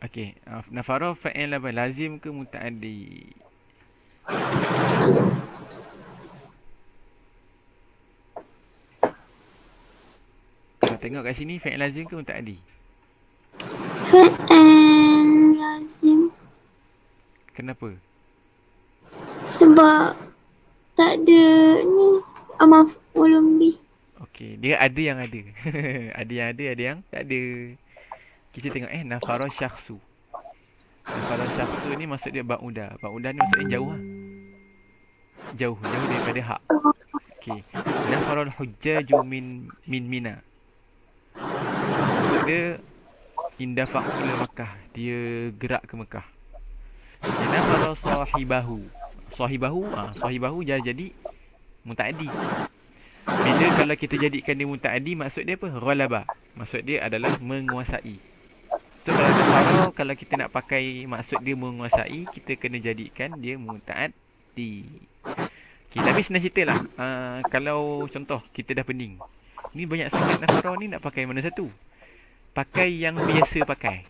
Okey, nafara fa'il apa? Lazim ke muta'addi? Kalau tengok kat sini fa'il lazim ke muta'addi? Fa'al lazim. Kenapa? Sebab tak ada ni maf'ulun bih. Okey, dia ada yang ada. Ada yang ada, ada yang tak ada. Kita tengok nafara syakhsu. Nafara syakhsu ni maksud dia ba'uda. Ba'uda ni maksud dia jauh lah. Jauh daripada hak. Okey. Nafarul hujjaju min Mina. Maksud dia indafa ila Makkah. Dia gerak ke Mekah. Nafara sahibahu. Sahibahu jadi muta'addi. Bila kalau kita jadikan dia muta'addi, maksud dia apa? Ghalaba. Maksud dia adalah menguasai. So kalau kita nak pakai maksud dia menguasai, kita kena jadikan dia muta'addi. Okay, tapi senang cerita lah. Kalau contoh kita dah pening. Ni banyak sangat nafara ni nak pakai mana satu? Pakai yang biasa pakai.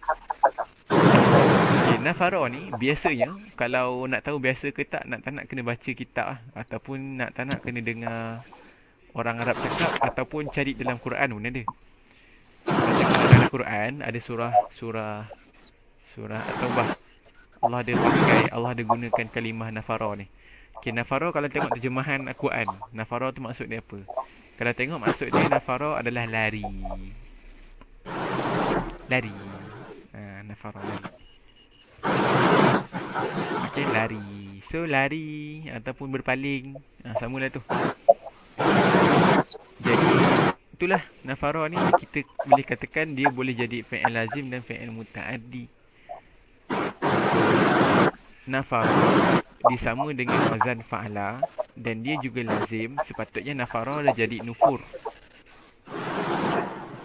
Okay, nafara ni biasanya kalau nak tahu biasa ke tak nak kena baca kitab lah. Ataupun nak kena dengar orang Arab cakap ataupun cari dalam Quran pun ada. Macam dalam Quran ada surah At-Taubah. Allah ada gunakan kalimah nafara ni. Okay, nafara kalau tengok terjemahan Al-Quran, nafara tu maksud dia apa? Kalau tengok maksud dia nafara adalah lari. Lari. Nafara lari. Okay, lari. So, lari ataupun berpaling. Sama lah tu. Jadi, itulah nafara ni kita boleh katakan dia boleh jadi fi'il lazim dan fi'il muta'addi. Nafara disama dengan wazan fa'ala dan dia juga lazim. Sepatutnya nafara dah jadi nufur.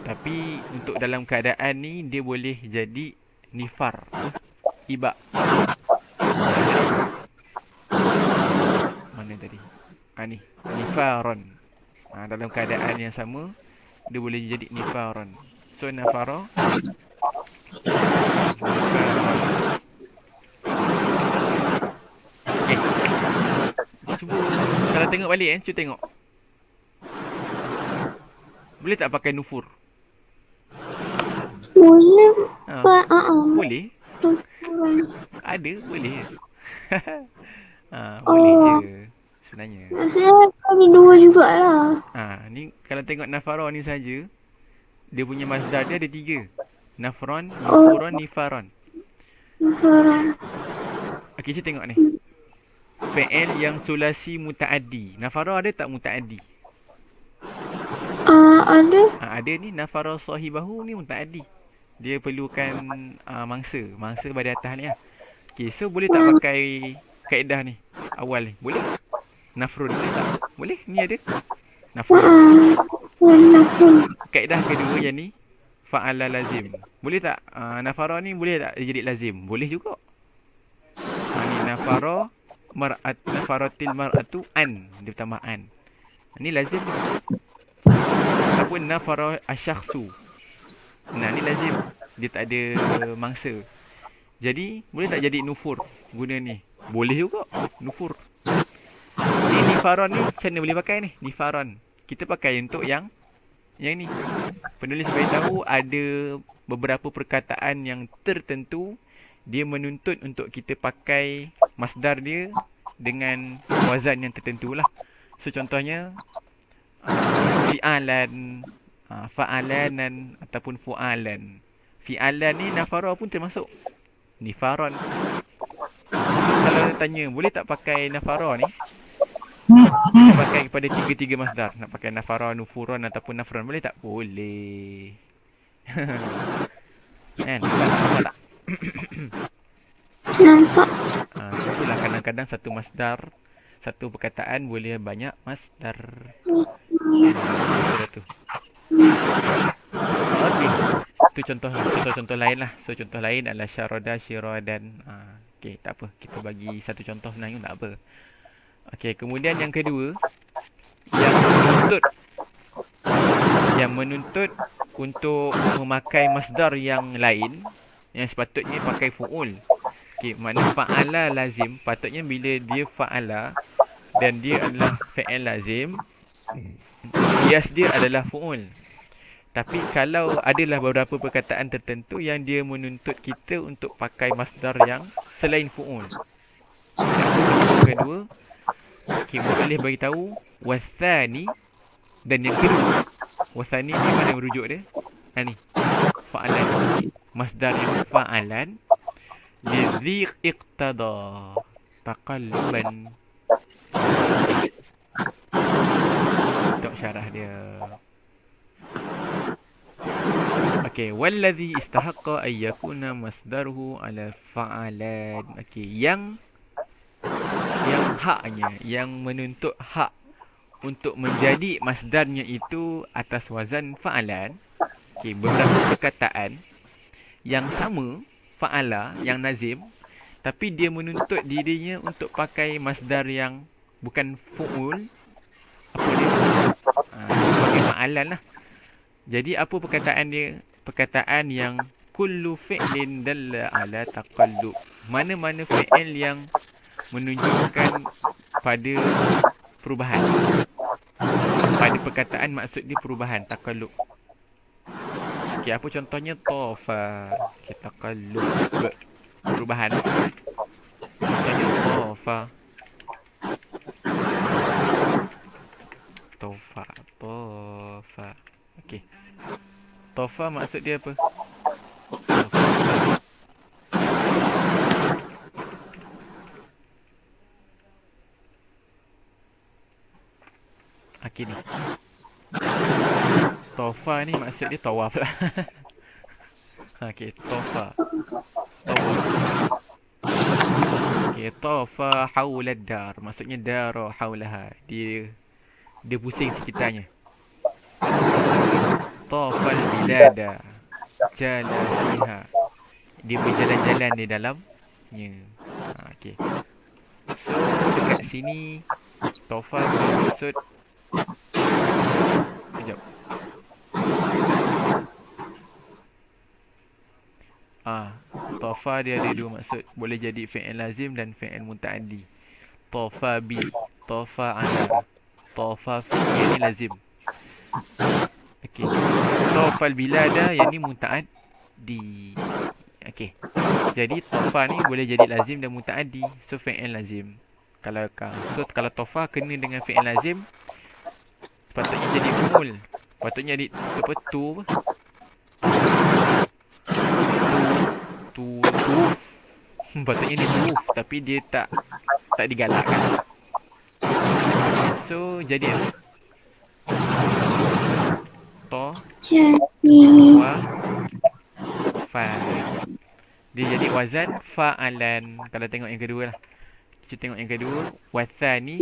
Tapi untuk dalam keadaan ni dia boleh jadi nifar. Iba. Mana tadi? Ni. Nifaron. Dalam keadaan yang sama dia boleh jadi nifaron. So nafara. Okay. Cuba kalau tengok balik cuba tengok. Boleh tak pakai nufur? Boleh. Boleh. Ada, boleh. Boleh je sebenarnya. Maksudnya bagi dua jugalah. Ni kalau tengok nafara ni saja, dia punya masdar dia ada 3. Nafron, nufuron, nifaron. Nifaron. Okey, kita tengok ni. Fi'il yang sulasi muta'addi. Nafara ada tak muta'addi? Ada. Ada ni nafara sahibahu ni muta'addi. Dia perlukan mangsa pada atas ni lah. Okay, so boleh tak pakai kaedah ni awal ni? Boleh? Nafrun boleh tak? Boleh? Ni ada? Nafrun. Kaedah kedua yang ni fa'ala lazim. Boleh tak? Nafara ni boleh tak jadi lazim? Boleh juga. Ni nafara nafaratil mar'atu an. Dia tambah an. Ni lazim juga. Ataupun nafara asyakhsu. Ni lazim. Dia tak ada mangsa. Jadi boleh tak jadi nufur guna ni? Boleh juga nufur. Ni nifaron ni macam mana boleh pakai ni? Nifaron. Kita pakai untuk yang ni. Penulis beritahu ada beberapa perkataan yang tertentu dia menuntut untuk kita pakai masdar dia dengan wazan yang tertentu lah. So contohnya fi'alan, fa'alanan ataupun fu'alan. Fi'alan ni nafara pun termasuk nifaron. So kalau tanya boleh tak pakai nafara ni? Kita pakai kepada tiga-tiga masdar. Nak pakai nafara, nufuron ataupun nafron. Boleh tak? Boleh. Kan? Nampak tak? Nampak. Itulah kadang-kadang satu masdar, satu perkataan boleh banyak masdar. Betul tu. Okey. Itu contoh lain lah. So contoh lain adalah syarada, syiradan. Okey, tak apa. Kita bagi satu contoh senang pun tak apa. Okey, kemudian yang kedua, yang menuntut untuk memakai masdar yang lain yang sepatutnya pakai fu'ul. Okey, makna fa'ala lazim, patutnya bila dia fa'ala dan dia adalah fi'il lazim, kias dia adalah fu'ul. Tapi kalau adalah beberapa perkataan tertentu yang dia menuntut kita untuk pakai masdar yang selain fu'ul. Yang kedua, okay, boleh beritahu wasani dan yang kedua. Wasani ni mana merujuk dia? Ni. Fa'alan. Masdar yang fa'alan. Lizik iqtada. Taqalluban. Untuk syarah dia. Okey, wallazi istahaqqa an yakuna masdaruhu ala fa'alan. Okey, yang haknya, yang menuntut hak untuk menjadi masdarnya itu atas wazan fa'alan. Okey, beberapa perkataan yang sama fa'ala, yang nazim, tapi dia menuntut dirinya untuk pakai masdar yang bukan fu'ul. Apa dia? Pakai fa'alan lah. Jadi apa perkataan dia? Perkataan yang kullu fi'lin dalla ala taqallub. Mana-mana fi'il yang menunjukkan pada perubahan. Pada perkataan maksud dia perubahan, taqallub. Okey, apa contohnya? Tofa. Okey, taqallub. Perubahan. Contohnya tofa. Tofa. Okey. Tofa maksud dia apa? Okey ni. Tofa ni maksud dia tawaf lah. Okey, tofa. Okey, tofa haulad dar. Maksudnya dara haulaha. Dia pusing sekitarnya. Tofal bilada. Jala fiha. Dia berjalan-jalan di dalamnya. Okey. So, dekat sini tofa bermaksud sekejap. Tofa dia ada dua maksud. Boleh jadi fi'il lazim dan fi'il muta'addi. Tofa bi, tofa ala, tofa fi, yang ni lazim. Okey. Tofal bilada, yang ni muta'addi. Okey. Jadi tofa ni boleh jadi lazim dan muta'addi. So fi'il lazim. Kalau tofa kena dengan fi'il lazim, sepatutnya jadi fu'ul. Patutnya jadi apa tu? Patutnya dia tuuf, tapi dia tak digalakkan. So jadi apa? Wa fa. Dia jadi wazan fa'alan. Kalau tengok yang kedua lah. Kita tengok yang kedua. Wathani.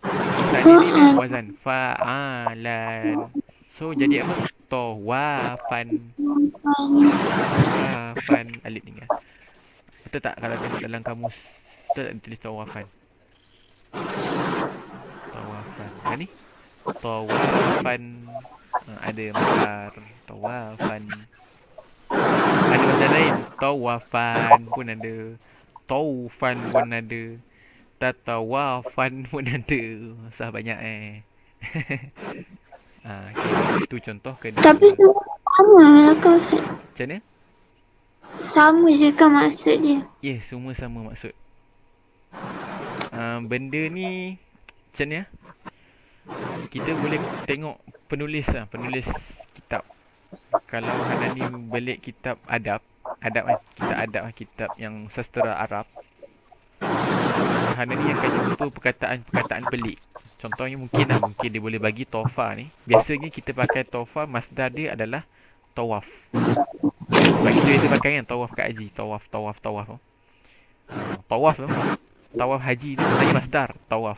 Wathani ni wazan fa'alan. So jadi apa? Tawafan. Tawafan. Alif tinggal. Betul tak kalau tengok dalam kamus? Betul tak ditulis tawafan? Tawafan. Yang ni? Tawafan. Ada masdar. Tawafan. Ada masdar lain. Tawafan pun ada. Taufan pun ada. Tatawafan pun ada. Sah banyak okay. Itu contoh Tapi kedua. semua sama lah kau Ustaz. Macam mana? Sama je kan maksud dia. Yes, semua sama maksud. Benda ni macam ni kita boleh tengok penulis penulis kitab. Kalau Hanani balik kitab adab kita adab kitab yang sastera Arab. Hanani akan jumpa perkataan-perkataan pelik. Contohnya mungkin dia boleh bagi tofa ni. Biasanya kita pakai tofa, masdar dia adalah tawaf. Sebab kita biasa pakai kan tawaf kat haji, tawaf. Tawaf tu, tawaf haji tu sebenarnya masdar, tawaf.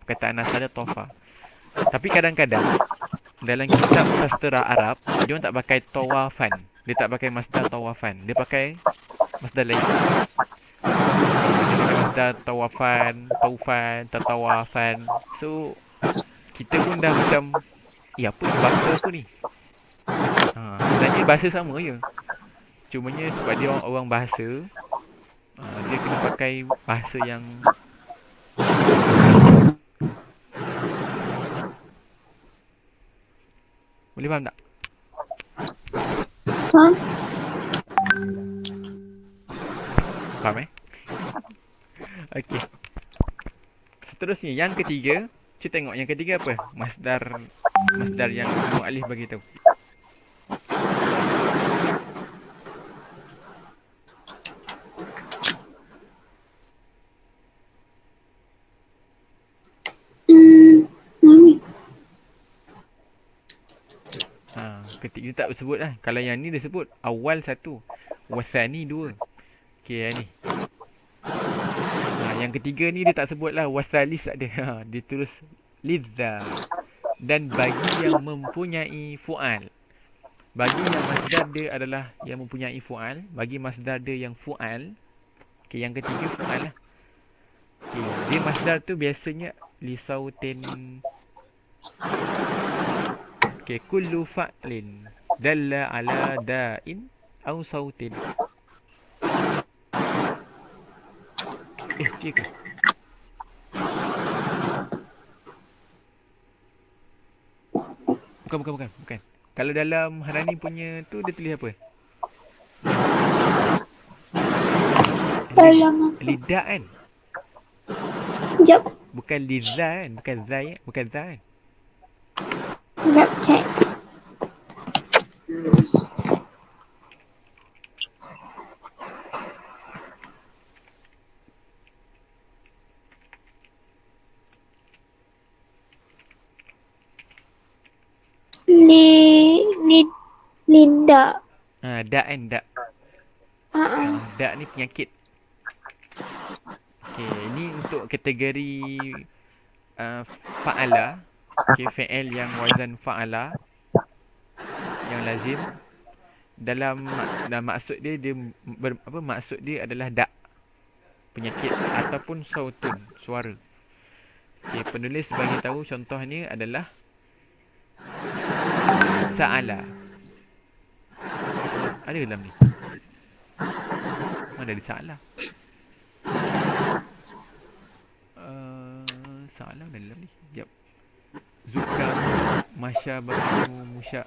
Perkataan asal dia tofa. Tapi kadang-kadang dalam kitab sastera Arab, dia orang tak pakai tawafan. Dia tak pakai masdar tawafan. Dia pakai masdar lain. Dia pakai masdar tawafan, taufan, tatawafan. So, kita pun dah macam, apa bahasa apa ni? Sebenarnya bahasa sama je. Cumanya sebab dia orang bahasa, dia kena pakai bahasa yang boleh faham tak? Faham? Faham Okey. Seterusnya yang ketiga, cuba tengok yang ketiga apa? Masdar yang muallif bagi tahu. Ketiga tak sebut lah. Kalau yang ni dia sebut awal satu, wasani dua. Okey yang ni. Yang ketiga ni dia tak sebut lah, wasalis tak ada. Dia tulis lidza. Dan bagi yang mempunyai fu'al. Bagi yang masdar dia adalah yang mempunyai fu'al. Bagi masdar dia yang fu'al. Okey, yang ketiga fu'al lah. Okey, dia masdar tu biasanya lisautin. Okey, kullu fa'lin dalla ala da'in au sautin. Ya ke? Bukan. Kalau dalam Hanani punya tu dia tulis apa? Dalam apa? Lidah kan? Sekejap. Bukan liza kan? Bukan zai kan? Bukan za kan? Sekejap, cek. Lidah. Dak kan? Dak. Dak ni penyakit. Okey, ini untuk kategori fa'ala. Okey, fi'il yang wazan fa'ala yang lazim. Dalam maksud dia maksud dia adalah dak, penyakit ataupun sautun, suara. Okey, penulis bagi tahu contohnya adalah sa'ala. Ada dalam ni? Mana ada sa'ala? Sa'ala ada dalam ni. Jap. Zukam masyabahu musya'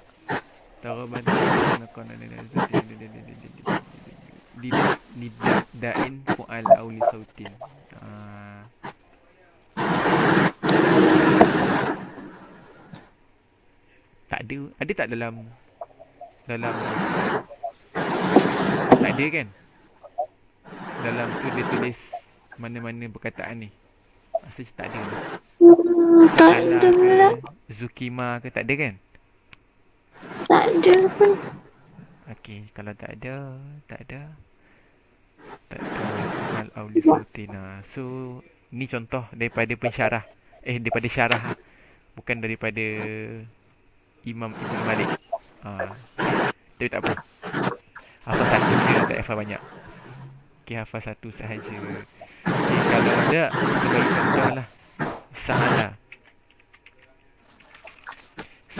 tarabat da'in fu'al au li sautin. Tak ada. Ada tak dalam tak ada kan? Dalam tu dia tulis mana-mana perkataan ni. Rasa tak ada. Tak ada pula. Zukima ke tak ada kan? Tak ada pun. Okey, kalau tak ada. Tak ada al-auli sautina. So, ni contoh daripada pensyarah. Daripada syarah. Bukan daripada Imam Ibn Malik. Tapi tak apa. Hafal satu je, tak hafal banyak. Okey, hafal satu sahaja. Okey, kalau ada, kita bagi contoh lah.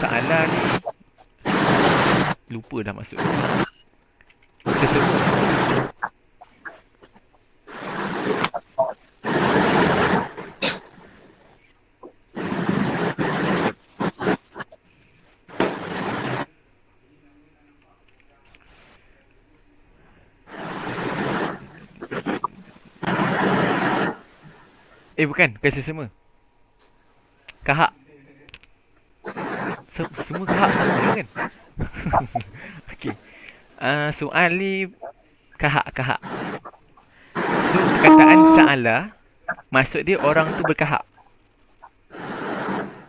Sa'ala ni lupa dah maksud. Bukan sesama. Kahak. Semua kahak sama je kan? Okey. Soal ni kahak-kahak. So, perkataan Oh, sa'ala, maksud dia orang tu berkahak.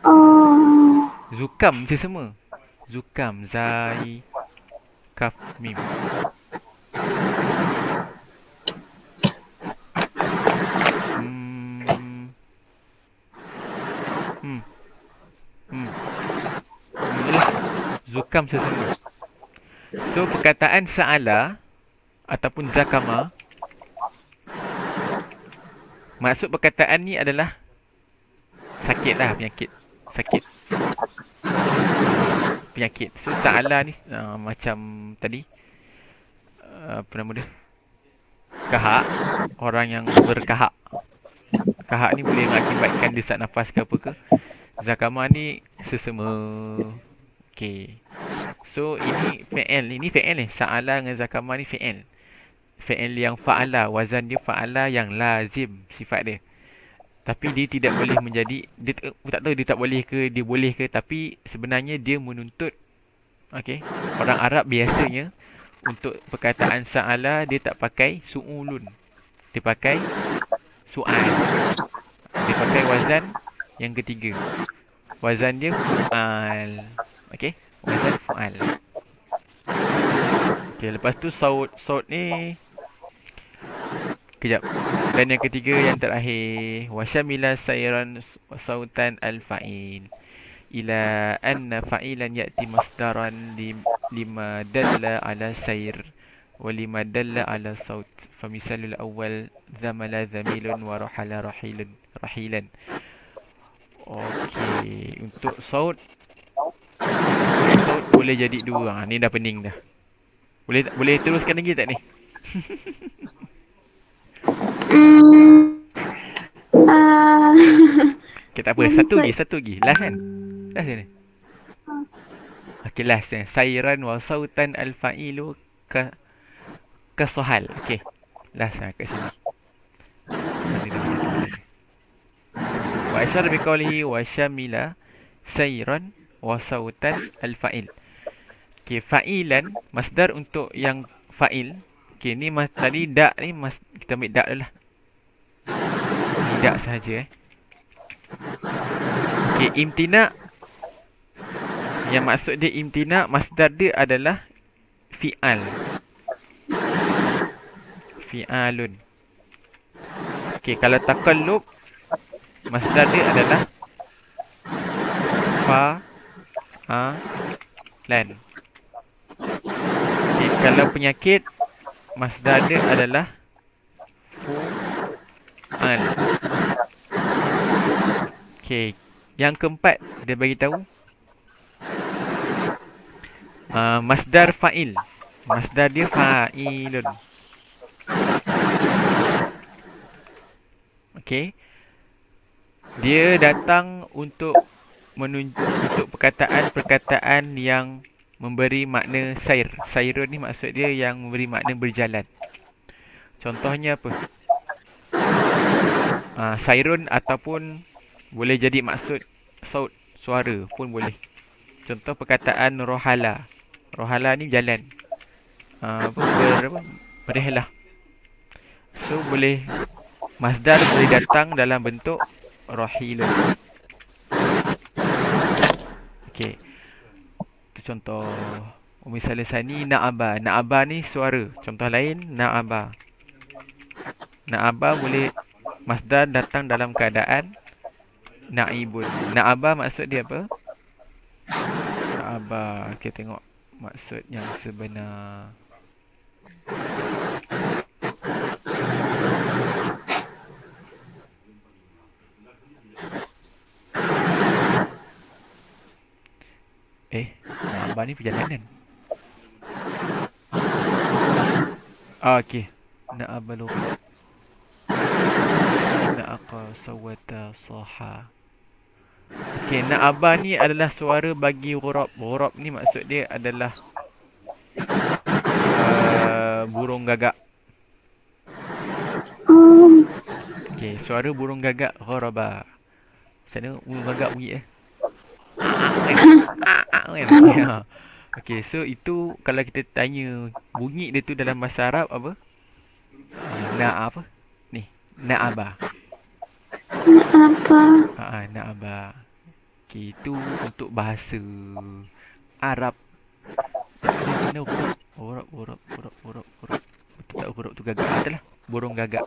oh, Zukam sesama. Zukam, Zai, Kaf, Mim. Hmm, hmm, hmm. Yalah. Zukam sesama. So, perkataan sa'ala ataupun zakama, maksud perkataan ni adalah sakit lah, penyakit. Sakit. Penyakit. So, sa'ala ni macam tadi, apa nama dia? Kahak. Orang yang berkahak. Kahak ni boleh mengakibatkan desak nafas ke apa ke. Zakama ni sesama. Okay. So, ini fi'il. Ini fi'il ni. Sa'ala dengan zakama ni fi'il. Fi'il yang fa'ala. Wazan dia fa'ala yang lazim sifat dia. Tapi dia tidak boleh menjadi, dia tak tahu dia tak boleh ke, dia boleh ke. Tapi sebenarnya dia menuntut, okay, orang Arab biasanya untuk perkataan sa'ala dia tak pakai su'ulun. Dia pakai su'al. Dia pakai wazan yang ketiga. Wazan dia fu'al. Okay, wazan fu'al. Okay, lepas tu saut. Saut ni, kejap. Dan yang ketiga yang terakhir, wasyamila sayran sautan al-fa'il. Ila anna fa'ilan ya'ti masdaran lima dalla ala sayr wa lima dalla ala saut. Famisalul awal zamala zamilun wa rahala rahilan. Okey, untuk saut boleh jadi dua. Ni dah pening dah. Boleh teruskan lagi tak ni? hmm, ah, Okay, tak apa. lupa. Satu lagi. Last kan? Last ni. Okay, last ni. Sayran wa sautan al-fa'ilu kasohal. Okay. Last lah kat sini. Mana dia? Wa asyar biqaulihi wa syamila sayran wa sautan al-fa'il. Okay, fa'ilan, masdar untuk yang fa'il. Okay, ni tadi dak ni, kita ambil dak dulu lah. Ni dak sahaja Okay, imtina. Yang maksud dia imtina, masdar dia adalah fi'al. Fi'alun. Okay, kalau takallub, masdar dia adalah fa'alan. Okay, kalau penyakit, masdar dia adalah fu'al. Okay, yang keempat dia bagi tahu masdar fa'il. Masdar dia fa'ilun. Okay, dia datang untuk untuk perkataan-perkataan yang memberi makna sair. Sairun ni maksud dia yang memberi makna berjalan. Contohnya apa? Sairun ataupun boleh jadi maksud saut, suara pun boleh. Contoh perkataan rohala. Rohala ni jalan. Berihlah. So boleh, masdar boleh datang dalam bentuk rohilun. Okay. Itu contoh. Misalnya sani na'aba. Na'aba ni suara. Contoh lain na'aba. Na'aba boleh masdar datang dalam keadaan na'ibun. Na'aba maksud dia apa? Na'aba. Okay, tengok maksud yang sebenar. Na'aba ni perjalanan. Okay. Na'aba lupa. Na'aqa sawata soha. Okay, na'aba ni adalah suara bagi ghurab. Ghurab ni maksud dia adalah burung gagak. Okey, suara burung gagak gharaba. Sana burung gagak bunyi kan? Kan? Okey, ha. Okey, so itu kalau kita tanya bunyi dia tu dalam bahasa Arab apa? Na apa? Ni, na'aba. Apa? Na'aba. Okey, itu untuk bahasa Arab. Macam mana huruf? Huruf. Betul tak huruf tu gagak? Itulah. Burung gagak.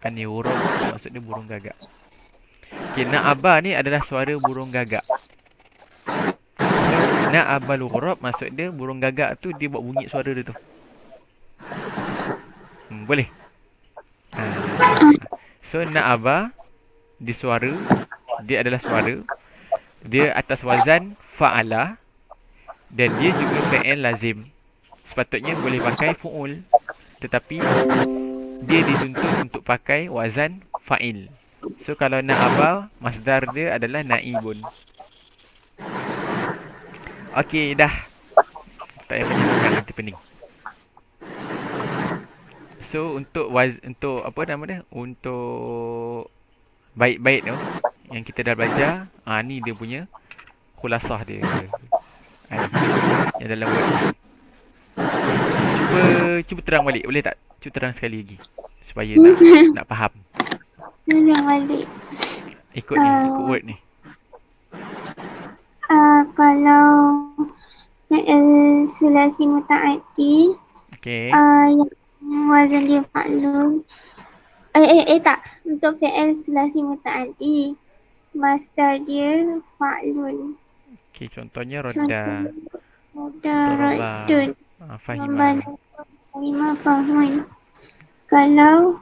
Kan ni huruf tu maksud dia burung gagak. Okey, na'aba ni adalah suara burung gagak. So, na'abal ghurab maksud dia burung gagak tu dia buat bunyi suara dia tu. Boleh? So, na'aba di suara, dia adalah suara. Dia atas wazan fa'ala dan dia juga fi'il lazim. Sepatutnya boleh pakai fu'ul. Tetapi dia dituntut untuk pakai wazan fa'il. So kalau na'aba, masdar dia adalah na'ibun. Okey, dah. Tak payah menyambungkan nanti pening. So untuk apa nama dia? Untuk bait-bait tu yang kita dah belajar, ni dia punya khulasah dia. Ni. Yang dalam word ni. Cuba terang balik, boleh tak? Cuba terang sekali lagi supaya nak faham. Terang balik. Ikut ni, ikut word ni. Kalau fi'il sulasi muta'addi, Okey. yang wazan dia fa'lun. Tak. Untuk fi'il sulasi muta'addi, masdar dia fa'lun. Okey, contohnya roda. Daraba. Daraba. Fahima. Fahima fahmun. Kalau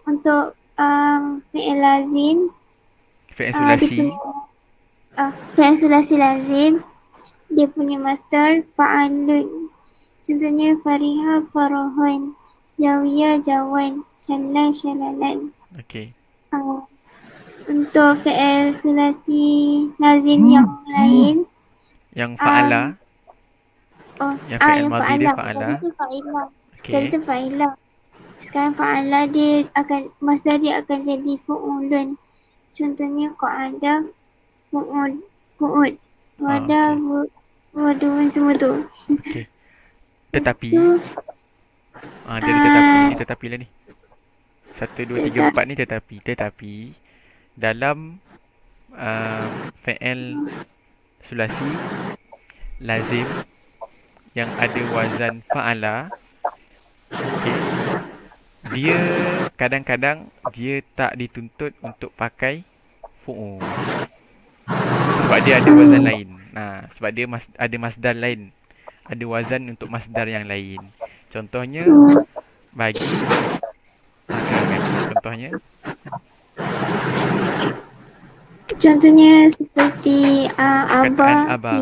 untuk fi'il lazim, Fi'il sulasi. fi'il sulasi lazim, dia punya masdar fa'alun. Contohnya fariha farahun, jawiya jawan, syalla syalalan. Okey. Untuk fi'il sulasi lazim yang lain, Yang fa'ala. Yang fi'il yang madhi dia fa'ala. fa'ala. Tadi tu fa'ilah. Okey. Tadi tu fa'ilah. Sekarang fa'ala dia akan, masdar dia akan jadi fu'ulun. Contohnya qa'ada, qu'ud, wada, waduun, semua tu. Okey. Tetapi dia ada tetapi lah ni. 1 2 3 4 ni tetapi dalam fi'il sulasi lazim yang ada wazan fa'ala, okey, dia kadang-kadang dia tak dituntut untuk pakai fu'ul. Sebab dia ada wazan lain. Sebab dia ada masdar lain. Ada wazan untuk masdar yang lain. Contohnya bagi Contohnya seperti perkataan aba, aba.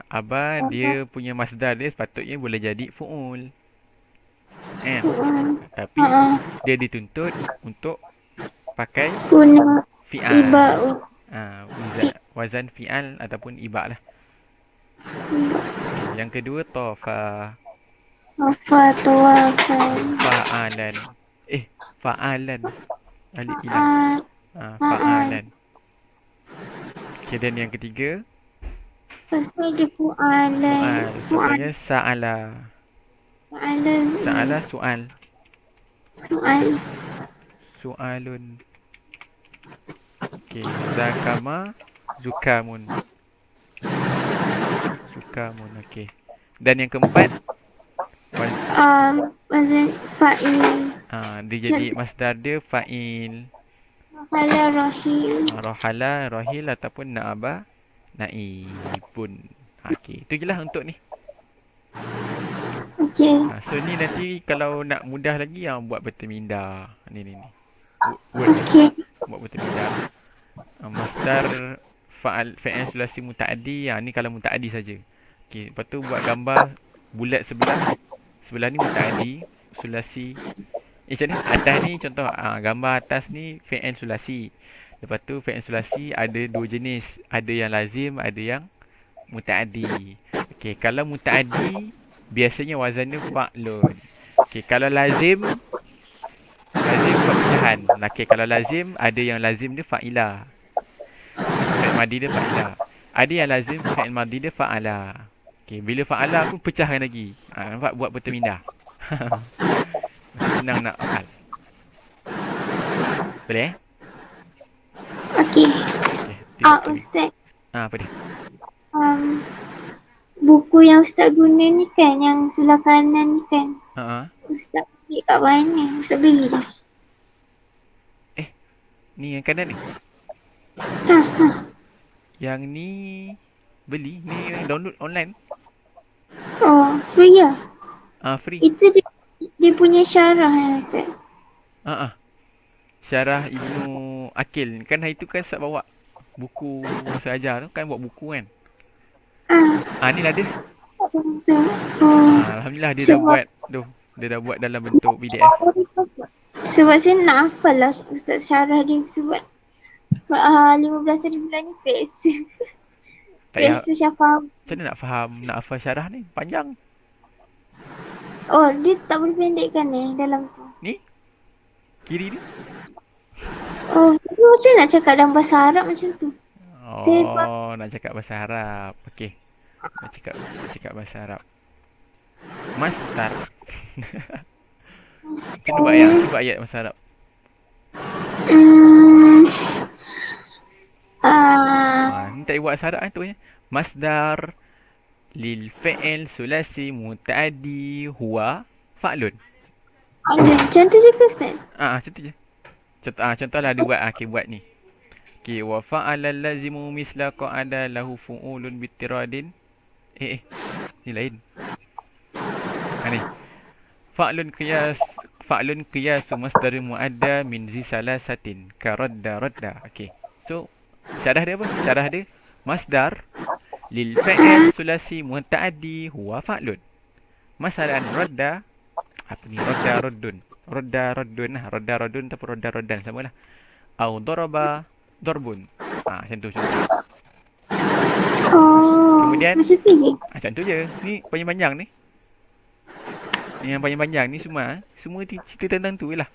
Aba dia punya masdar dia sepatutnya boleh jadi fu'ul. Tapi dia dituntut untuk pakai fi'al. Wazan fi'al ataupun iba lah. Yang kedua tofa. Fa'alan. Fa'alan. Alif hilang. Fa'alan. Okay, dan yang ketiga. Lepas tu ada fu'alan. Contohnya sa'ala. Sa'ala su'al. Su'alun. Okay, zakama zukamun. Okay. Dan yang keempat wazan fa'il. Dia jadi masdar dia fa'il. Rohala, rohil ataupun na'aba, na'ibun. Okay, itu je lah untuk ni. Okay. So ni nanti kalau nak mudah lagi buat berteminda. Ni. Okay. Buat berteminda. Masdar fi'il sulasi muta'addi. Ni kalau muta'addi saja. Okay, lepas tu buat gambar bulat sebelah. Sebelah ni muta'addi, sulasi. Macam ni, atas ni contoh gambar atas ni fi'il sulasi. Lepas tu fi'il sulasi ada dua jenis. Ada yang lazim, ada yang muta'addi. Okey, kalau muta'addi biasanya wazan dia fa'lun. Okey, kalau lazim tambahan. Okey, kalau lazim, ada yang lazim dia fa'ilah. Fi'il madi dia fa'ilah. Ada yang lazim fi'il madi dia fa'ala. Okey, bila fa'ala pun pecahkan lagi. Nampak buat bertemindah. Macam senang nak hafal. Boleh eh? Okey. Okey, tidak boleh. Ustaz, Apa dia? um, buku yang Ustaz guna ni kan, yang sebelah kanan ni kan, Ha. Ustaz beli kat mana? Ustaz beli dah. Ni yang kanan ni. Ha. Yang ni beli, ni download online. Oh, free ya? Free. Itu dia punya syarah ya Ustaz? Syarah Ibnu Akil. Kan hari tu kan Ustaz bawa buku masa ajar tu kan, buat buku kan. Ni lah dia. Betul. Oh, Alhamdulillah dia dah buat tu. Dia dah buat dalam bentuk PDF. sebab saya nak hafal lah Ustaz syarah dia, sebab 15 hari bulan ni press. Tak payah. Press tu Syafah. Macam mana nak faham, nak hafal syarah ni? Panjang. Oh, dia tak boleh pendekkan dalam tu. Ni? Kiri ni? Oh, saya nak cakap dalam bahasa Arab macam tu. Saya Oh, nak cakap bahasa Arab. Okey. Nak cakap bahasa Arab. Mastar. Cuba ayat bahasa Arab. Ni tak buat bahasa Arab tu ya. Masdar lil fi'il sulasi muta'addi huwa fa'lun. Macam tu je ke Ustaz? Macam tu je. Contohlah dia buat. Okey, buat ni. Okey, wa fa'ala lazimu misla qa'ada lahu fu'ulun bitiradin. Ni lain. Ni. Fa'lun qiyasu masdar muadda min zi salasatin ka radda. Okey. So, syarah dia apa? Syarah dia masdar lil fi'il sulasi muta'addi huwa fa'lun. Masalan radda, apa ni? Radda raddun. Radda raddun ataupun radda raddan samalah. Au daraba darbun. Macam tu contoh. Kemudian macam tu je. Macam tu je. Ni panjang-panjang ni. Ni yang panjang-panjang ni semua cerita tentang tu je lah.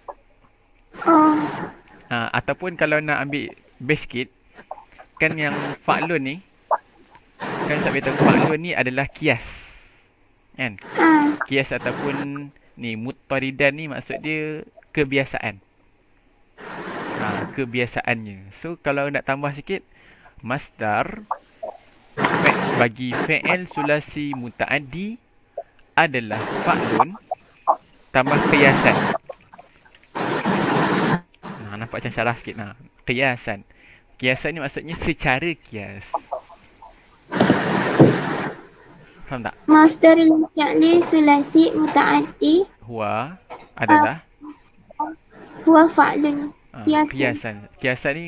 Ataupun kalau nak ambil base sikit, kan yang fa'lun ni, kan saya beritahu fa'lun ni adalah kias. Kan? Kias ataupun ni muttaridan ni maksud dia kebiasaan. Kebiasaannya. So kalau nak tambah sikit, masdar bagi fi'il sulasi muta'addi adalah fa'lun tambah qiyasan. Nampak macam syarah sikit. Qiyasan. Qiyasan ni maksudnya secara kias. Faham tak? Masdar fi'li sulasi muta'addi Huwa adalah huwa fa'lun. Kiasan. Kiasan ni,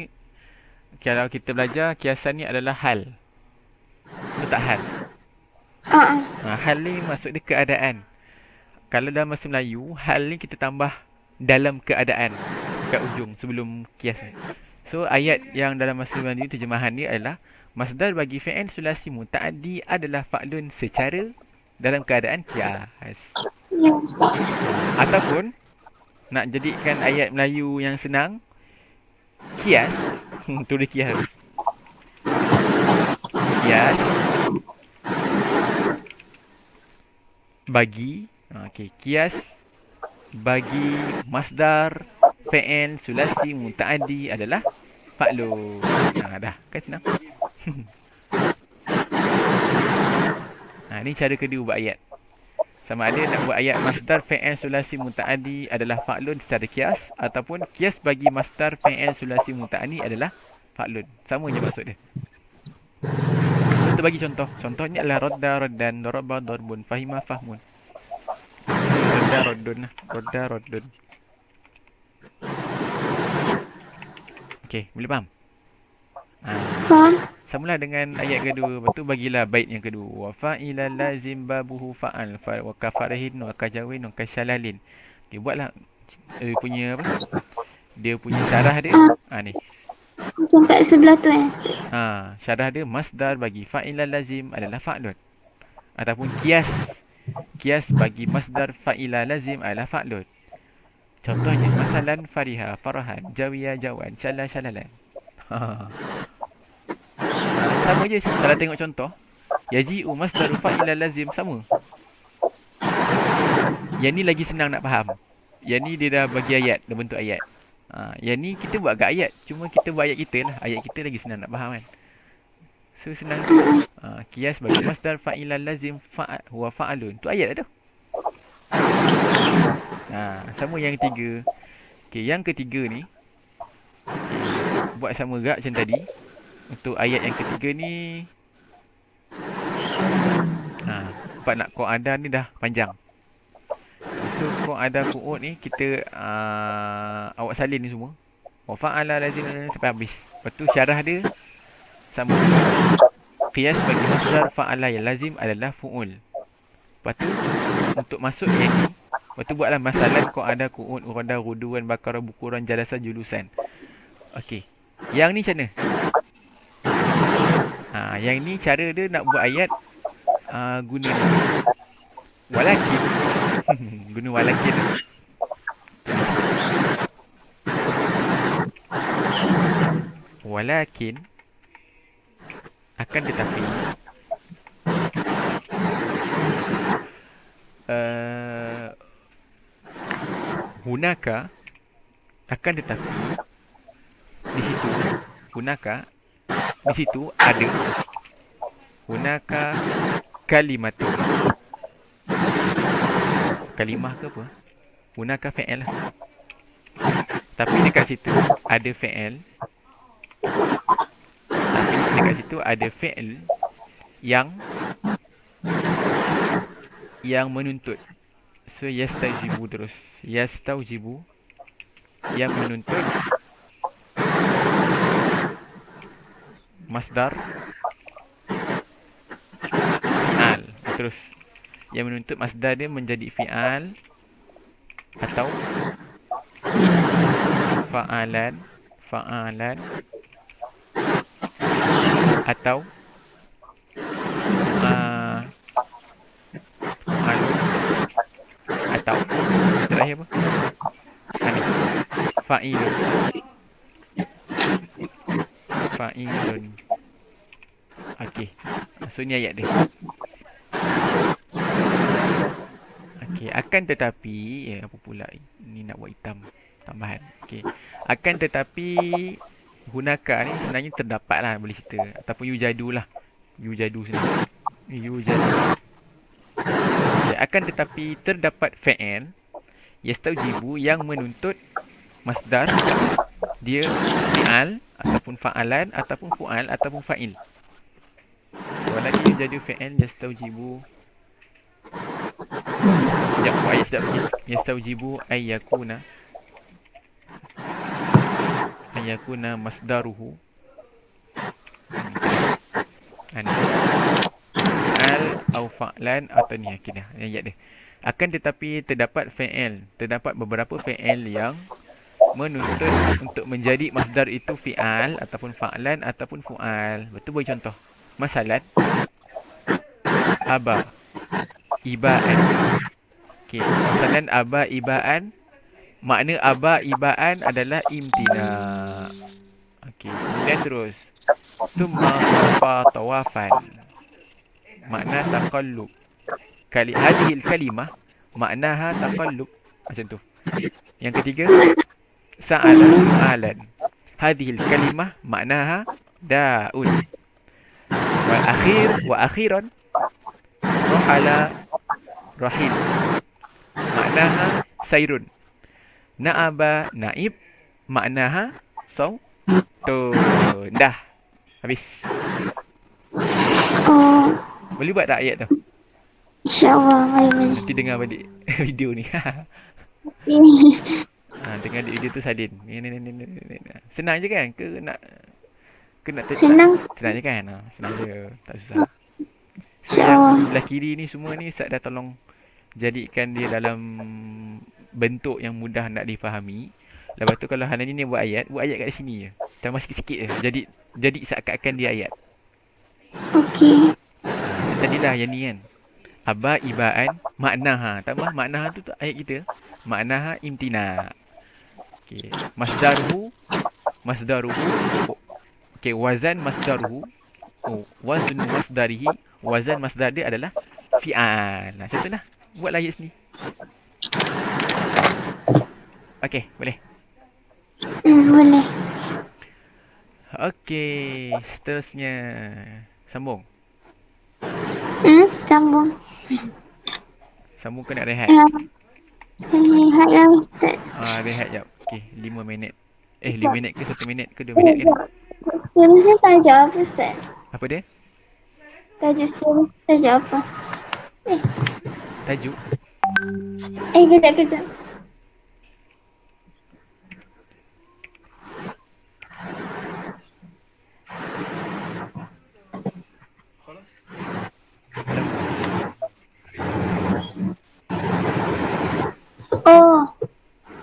kalau kita belajar, kiasan ni adalah hal. Betul tak hal? Hal ni maksud dia keadaan. Kalau dalam bahasa Melayu, hal ni kita tambah dalam keadaan kat ujung sebelum kias ni. So ayat yang dalam bahasa Melayu terjemahan ni adalah masdar bagi fi'il sulasi muta'addi adalah fa'lun secara dalam keadaan kias. Ataupun nak jadikan ayat Melayu yang senang, kias. Tulis kias. Kias bagi kias bagi masdar fi'il sulasi muta'addi adalah fa'lun. Dah kan senang. Ni cara kedua buat ayat. Sama ada nak buat ayat masdar fi'il sulasi muta'addi adalah fa'lun secara kias, ataupun kias bagi masdar fi'il sulasi muta'addi adalah fa'lun. Sama je maksud dia. Kita bagi contoh. Contohnya adalah radda raddan, daraba darbun, fahima fahmun. Radda raddun. Okey, boleh faham? Faham. Samalah dengan ayat kedua. Lepas tu bagilah bait yang kedua. Wa fa'ila lazim babuhu fa'al wa kafarahin wa kajawin wa kasyalalin. Dia buatlah dia punya apa? Dia punya syarah dia. Ni. Macam kat sebelah tu syarah dia masdar bagi fa'ila lazim adalah fa'lun. Ataupun kias bagi masdar fa'ila lazim adalah fa'lun. Contohnya, masalan fariha, farahan, jawiya, jawan, syala, syalalan. Ha. Sama je kalau tengok contoh. Yaji'u masdaru fa'ila lazim sama. Yang ni lagi senang nak faham. Yang ni dia dah bagi ayat, dah bentuk ayat. Yang ni kita buat agak ayat. Cuma kita buat ayat kita lah. Ayat kita lagi senang nak faham kan. So senang je. Qiyas bagi masdar fa'ila lazim huwa fa'alun. Tu ayat lah tu. Sama yang ketiga. Okay, yang ketiga ni. Okay, buat sama gak macam tadi. Untuk ayat yang ketiga ni. Sebab nak Qa'adah ni dah panjang. So Qa'adah Qu'ud ni kita awak salin ni semua. Wa fa'ala lazim sampai habis. Lepas tu syarah dia sama. Qiyas bagi masdar fa'ala yang lazim adalah fu'ul. Lepas tu untuk masuk yang ni, lepas tu buatlah masalan Qa'adah Qu'ud uradah ruduan bakara bukuran jalasa julusan. Okey. Yang ni macam mana? Yang ni cara dia nak buat ayat guna walakin. Guna walakin. Walakin akan tetapi hunaka akan tetapi di situ hunaka di situ ada hunaka kalimatun. Kalimah ke apa? Hunaka fi'il lah. Tapi dekat situ ada fi'il. Tapi dekat situ ada fi'il yang menuntut. So yastaujibu terus. Yastaujibu yang menuntut masdar fi'al. Terus yang menuntut masdar dia menjadi fi'al atau fa'alan atau atau terakhir apa? Fa'ilun. Okey. So ni ayat dia. Okey, akan tetapi apa pula ni nak buat hitam tambahan. Okey. Akan tetapi hunaka ni sebenarnya terdapat lah boleh cerita ataupun yujadu lah. Yujadu sebenarnya. Yujadu. Okay, akan tetapi terdapat fi'il yastaujibu yang menuntut masdar dia fi'al ataupun fa'alan ataupun fu'al ataupun fa'il. Walakin yujadu fi'il yastaujibu. Sekejap, ayat sekejap lagi. Yastaujibu ayyakuna masdaruhu fi'al atau fa'lan atau ni akhirnya ayat dia. Akan tetapi terdapat beberapa fi'il yang menuntut untuk menjadi masdar itu fi'al ataupun fa'lan ataupun fu'al. Betul bagi contoh. Masalan aba ibaan. Okey, masalan aba ibaan, makna aba ibaan adalah imtina. Okey, kemudian terus summa tawafa tawafan. Makna taqallub. Hadhil kalimah maknaha taqallub. Macam tu. Yang ketiga, sa'ala su'alan. Hadhil kalimah maknaha da'un. Wa akhiran rahala rahil. Maknaha sayrun. Na'aba naib maknaha sautun. Dah. Habis. Boleh buat tak ayat tu? InsyaAllah. Nanti dengar balik video ni. Dengar video tu salin. Senang je kan? Ke nak senang. Senang je kan? Senang je. Tak susah. Sebelah kiri ni semua ni Ustaz dah tolong jadikan dia dalam bentuk yang mudah nak difahami. Lepas tu kalau Hanani ni buat ayat kat sini je. Tambah sikit-sikit je. Jadi seakan-akan dia ayat. Okey. Tadilah yang ni kan. Aba ibaan maknaha. Tambah maknaha tu ayat kita. Maknaha imtina. Okey. Masdaruhu. Oh, okey, wazan masdaruhu. Oh, waznu masdarihi. Wazan masdar dia adalah fi'al. Nah, contohlah. Buatlah ayat sini. Okey, boleh. Boleh. Okey, seterusnya. Sambung. Sambung. Sambung ke nak rehat? Ah, lihatlah Ustaz. Rehat jap. Okey, 5 minit. 5 Ustaz. minit ke 1 minit ke 2 minit kan? Seterusnya tajuk apa Ustaz? Apa dia? Tajuk seterusnya tajuk apa? Tajuk. Kejap. Sambung. Oh.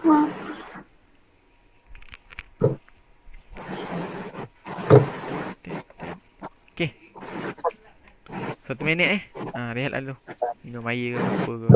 Wah. Okey. 1 minit rehat lalu. Minum air ke apa ke.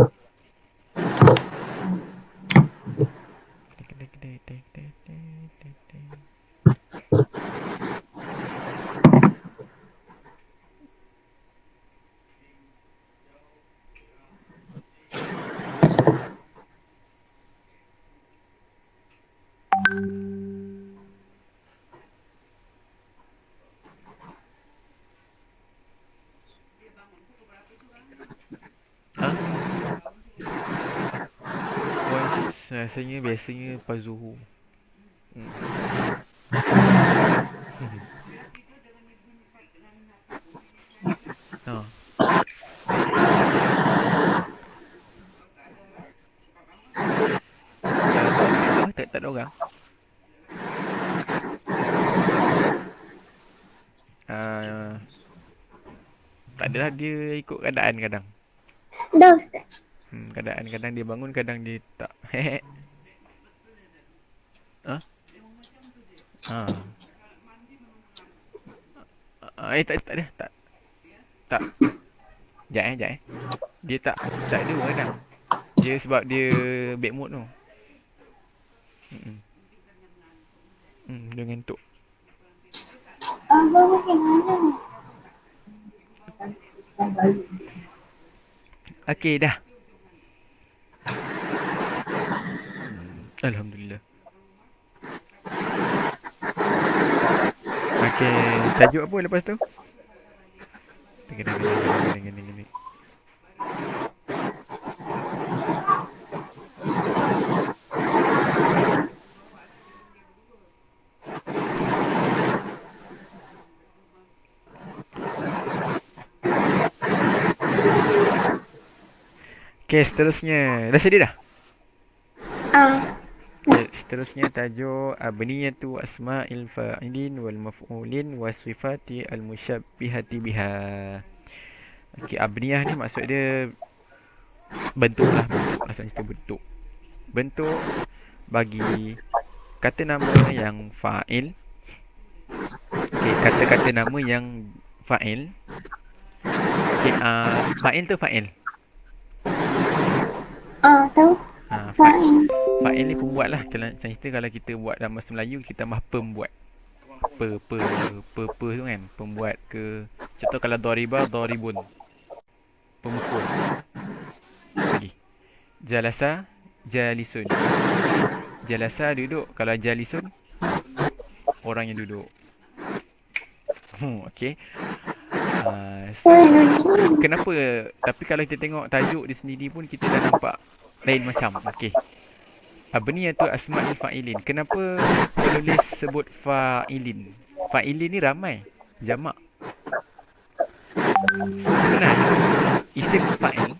Ha? Voice rasanya biasanya lepas Zuhur. Ha. Kalau bawah kat bawah tak ada orang. Tak adalah, dia ikut keadaan kadang. Dah Ustaz. Kadang dia bangun, kadang dia tak. Ha? Tak ada. Tak. Sekejap Dia tak ada kadang. Dia sebab dia bad mood tu. Dia ngantuk. Abang makin mana ni? Okey, dah. Alhamdulillah. Okey, tajuk apa lepas tu? Gini. Okey, seterusnya. Dah sedia dah? Okay, seterusnya tajuk abniyatu asma'il fa'ilin wal maf'ulin wa sifati al musyabbihati biha. Okey, abniyah ni maksud dia bentuk lah, maksudnya itu bentuk. Bentuk bagi kata nama yang fa'il. Okey, kata-kata nama yang fa'il. Okey, fa'il tu fa'il. Tahu. Fa'il. Fa'il ni pembuat lah. Kalau kita buat dalam bahasa Melayu, kita tambah pembuat. Per tu kan. Pembuat ke. Contoh kalau doriba, doribun. Pemukul. Lagi. Jalasa, jalisun. Jalasa duduk. Kalau jalisun, orang yang duduk. Okey. Kenapa? Tapi kalau kita tengok tajuk dia sendiri pun, kita dah nampak lain macam. Okey. Abniyatu asma'il fa'ilin. Kenapa penulis sebut fa'ilin? Fa'ilin ni ramai. Jamak. Sebenarnya, isim fa'il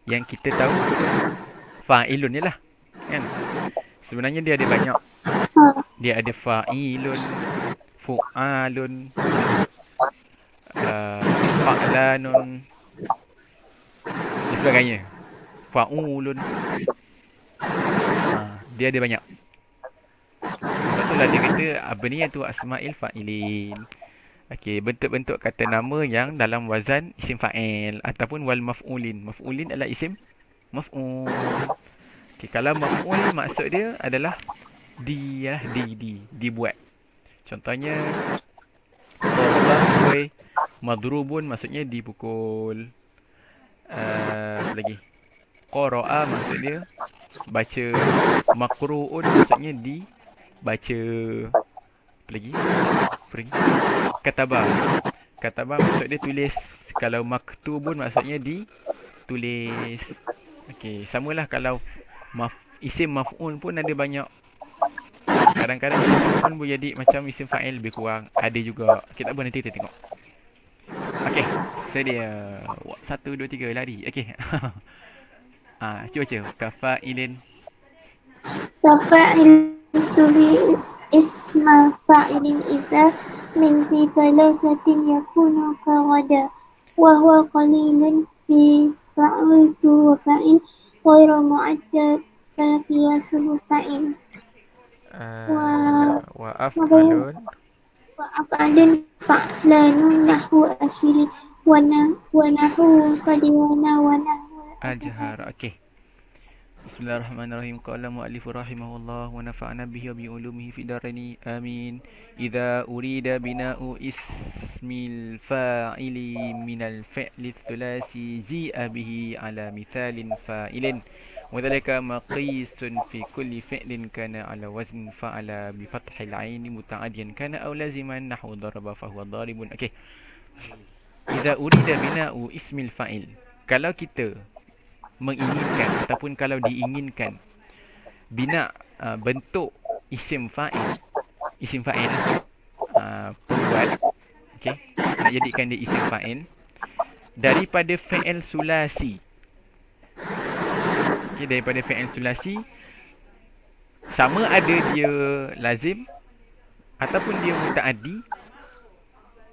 yang kita tahu fa'ilun je lah. Kan? Sebenarnya dia ada banyak. Dia ada fa'ilun, fu'alun, fa'lanun, dan sebagainya. Fa'ulun. Dia ada banyak. Sebab itulah dia kata abniyatu asma'il fa'ilin. Okey, bentuk-bentuk kata nama yang dalam wazan isim fa'il ataupun wal maf'ulin. Maf'ulin adalah isim maf'ul. Okey, kalau maf'ul maksud dia adalah dibuat. Contohnya daraba sebagai madrubun maksudnya dipukul. Apa lagi? Qara'a maksud dia baca. Maqru'un maksudnya dibaca. Apa lagi? Apa lagi? Kataba. Kataba maksud dia tulis. Kalau maktubun maksudnya ditulis. Okey, samalah kalau isim maf'ul pun ada banyak. Kadang-kadang isim maf'ul pun jadi macam isim fa'il lebih kurang. Ada juga. Kita boleh nanti kita tengok. Okey, sedia. 1, 2, 3, lari. Okey. Cuba baca. Kafa'ilin. كفاعل السبيل اسم فاعل إذا من في ثلاثة يكون كغدا وهو قليل في فعلت وفعل غير معدل فقياسه فعل Wa af'alun. وأفعل فعلان نحو أسر ونحو صدوان ونحو أزهر. Ajhar. Okey. Bismillahirrahmanirrahim. Qala mu'allifu rahimahullah wa nafa'na bihi wa bi ulumihi fid dharain. Amin. Idza urida bina'u ismil fa'ili minal fi'li thulasi ji'a bihi ala mithalin fa'ilin. وذلك مقيس في كل فعل كان على وزن فعل بفتح العين متعديا كان أو لازما نحو ضرب فهو ضارب. Okey. Idza urida bina'u ismil fa'il. Kalau kita menginginkan ataupun kalau diinginkan bina bentuk isim fa'il. Isim fa'il pembuat. Okey. Nak jadikan dia isim fa'il daripada fi'il sulasi. Okey, daripada fi'il sulasi sama ada dia lazim ataupun dia mutaaddi,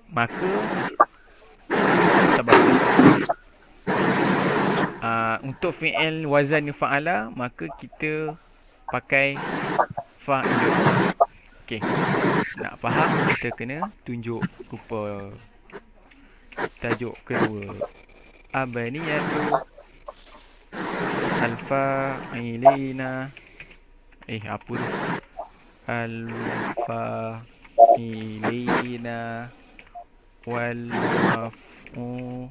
maka sabar. Untuk fi'il wazan fa'ala maka kita pakai fa'ilun. Okey. Nak faham kita kena tunjuk rupa. Tajuk kedua. Abaniyatu al-fa'ilina. Apa tu? Al-fa'ilina wal maf'ulina.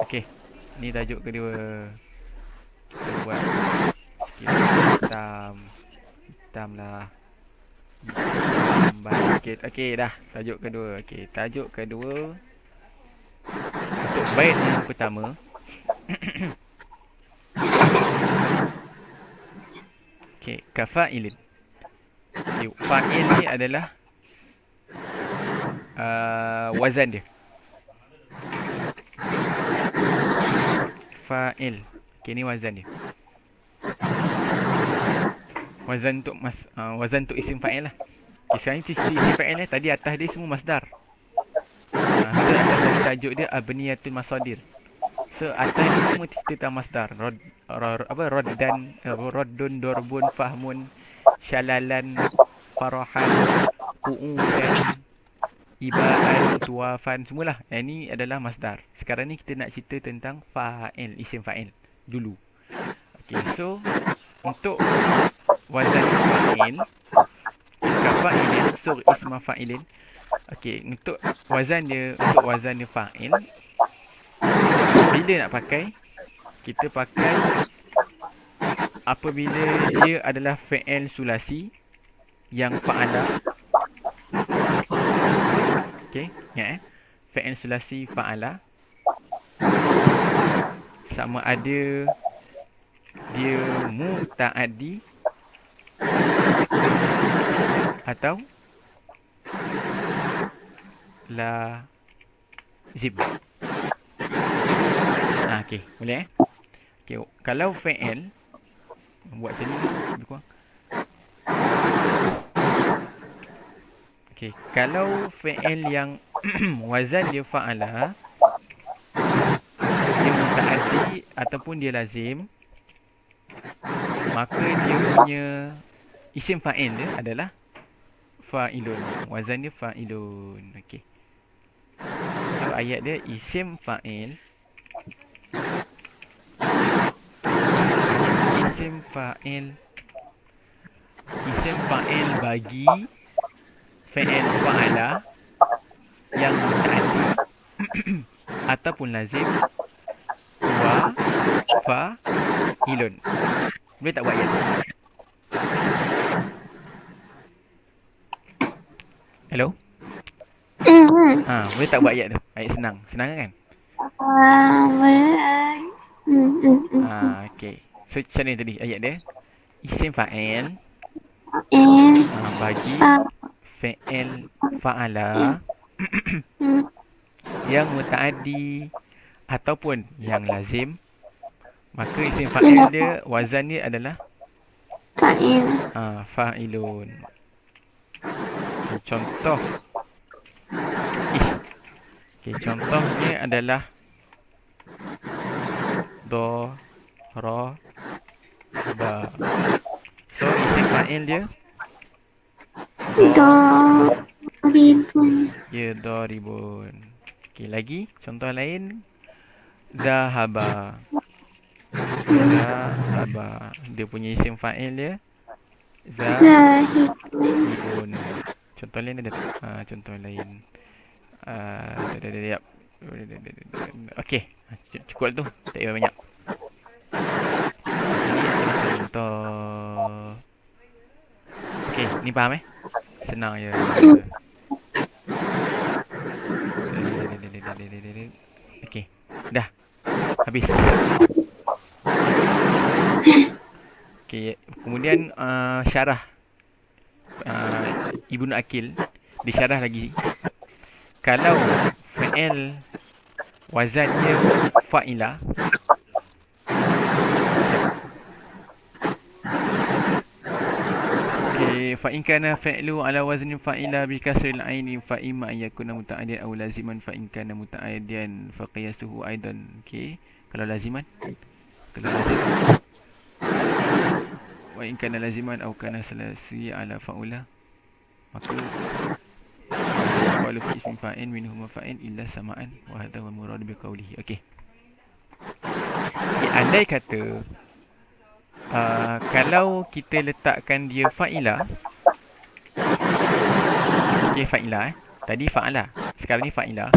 Okey. Ni tajuk kedua. Kita buat hitam. Hitam lah. Hitam sikit. Okey dah. Tajuk kedua. Okey. Tajuk kedua. Untuk bait yang pertama. Okey. Kafa'ilin. Okay, fa'il ni adalah wazan dia. Fa'il. Okey, ni wazan dia. Wazan untuk isim fa'il lah. Okay, sekarang ni isim fa'il ni tadi atas dia semua masdar. So atas dari tajuk dia abniyatul masadir. So atas ni semua kita masdar. Raddan, raddun, dorbun, fahmun, syalalan, farahan, qu'udan, ibaan, tuwafan, semualah. Ini adalah masdar. Sekarang ni kita nak cerita tentang fa'il, isim fa'il dulu. Okay, so untuk wazan fa'il, kafa'ilin, sur isma fa'ilin. Okey, untuk wazan dia fa'il, bila nak pakai? Kita pakai apabila dia adalah fi'il sulasi yang fa'ala. Okey, ingat fi'il sulasi fa'ala sama ada dia muta'addi atau lazim. Okey, boleh Okey, kalau fi'il buat macam ni lebih kurang. Okey, kalau fi'il yang wazan dia fa'ala, dia muta'addi ataupun dia lazim, maka dia punya isim fa'il dia adalah fa'ilun. Wazan dia fa'ilun. Okey. So ayat dia isim fa'il. Isim fa'il. Isim fa'il bagi fi'il fa'ala yang mutaaddi ataupun lazim wa fa'ilun. Boleh tak buat ayat tu? Hello? Boleh tak buat ayat tu? Ayat senang. Senang kan? Boleh. Okey. So macam ni tadi ayat dia. Isim fa'il And bagi fi'il fa'ala yang mutaaddi ataupun yang lazim, maka isim fa'il dia wazan dia adalah fa'il. fa'ilun. Okay, contoh contohnya adalah do, ra, ba. So isim fa'il dia Doribun. doribun. Okay, lagi contoh lain zahaba. Dia punya isim fa'il dia Zahibun. Contoh lain ada tak? Contoh lain. Yap. Okey. Cukup tu. Tak payah banyak. Ini adalah contoh. Okey, ni faham Senang je. Okey. Dah. Habis. Okey, kemudian syarah Ibnu Akil disyarah lagi. Kalau fi'il wazannya fa'ilah. Okey, fa in kana fi'lu ala wazni fa'ila bi kasril aini fa imma an yakuna muta'addiyan aw laziman fa in kana muta'addiyan fa qiyasuhu aidan. Okey, kalau laziman. Wa in kana laziman aw kana salasi ala fa'ula. Maka walau fi ismin fa'il minhum fa'il illa sama'an wa hadha huwa murad bi qawlihi. Okey. Andai kata kalau kita letakkan dia fa'ilah. Okey, fa'ilah Tadi fa'ala. Sekarang ni fa'ilah.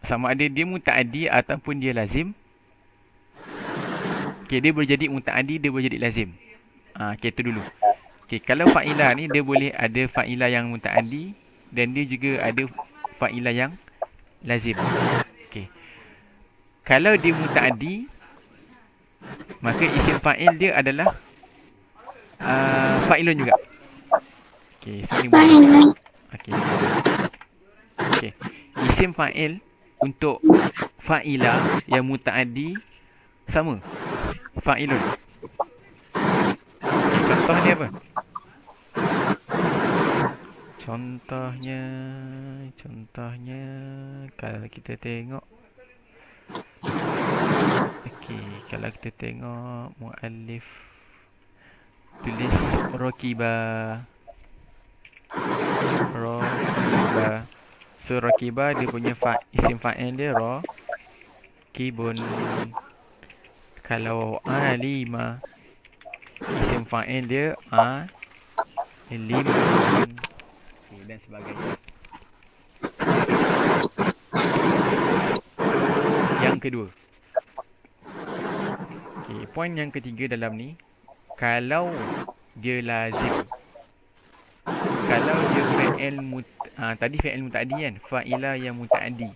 Sama ada dia muta'addi ataupun dia lazim. Okey, dia boleh jadi muta'addi, dia boleh jadi lazim. Okey, tu dulu. Okey, kalau fa'ilah ni dia boleh ada fa'ilah yang muta'addi dan dia juga ada fa'ilah yang lazim. Okey. Kalau dia muta'addi, maka isim fa'il dia adalah fa'ilun juga. Okey, so ni boleh. Okey. Isim fa'il untuk fa'ilah yang muta'addi sama. Fa'ilun. Okay, contohnya apa? Contohnya kalau kita tengok. Okey, kalau kita tengok muallif tulis rakiba. So rakiba dia punya isim fa'il dia kibun. Kalau alima, isim fa'il dia limun. Okay, dan sebagainya. Yang kedua. Okay, poin yang ketiga dalam ni, kalau dia lazim. Kalau dia fi'il tadi fi'il muta'addi kan, fa'ilah yang muta'addi.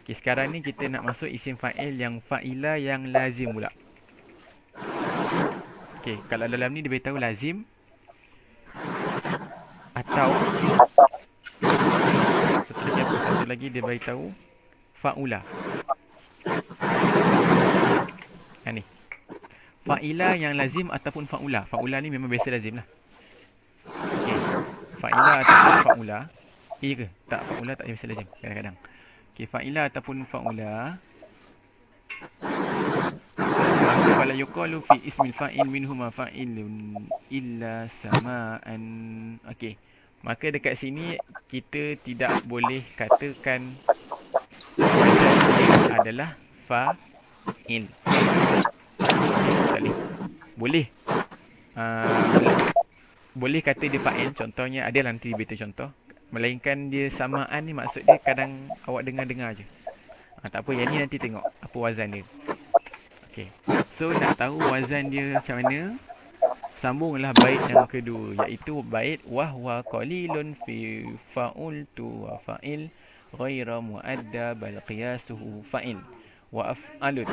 Okay, sekarang ni kita nak masuk isim fa'il yang fa'ilah yang lazim pula. Okay, kalau dalam ni dia beritahu lazim atau satu lagi dia beritahu fa'ula. Ni. Fa'ilah yang lazim ataupun fa'ula. Fa'ula ni memang biasa lazim lah. Okay. Fa'ilah ataupun fa'ula. Ya ke? Tak, fa'ula tak biasa lazim kadang-kadang. Okay, fa'ilah ataupun fa'ula. fala yuqalu fi ismil fa'il minhuma fa'ilun illa sama'an. Okey. Maka dekat sini kita tidak boleh katakan wazan dia adalah fa'il. Okey, tak boleh. Boleh. Uh, boleh kata dia fa'il. Contohnya adalah nanti beta contoh. Melainkan dia samaan ni maksud dia kadang awak dengar-dengar je. Tak apa, yang ni nanti tengok apa wazan dia. Okey. So nak tahu wazan dia macam mana? Sambunglah bait yang kedua, iaitu bait wahwa qalilun fi fa'ultu wa fa'il ghaira muadda bal qiyasuhu fa'il wa af'alun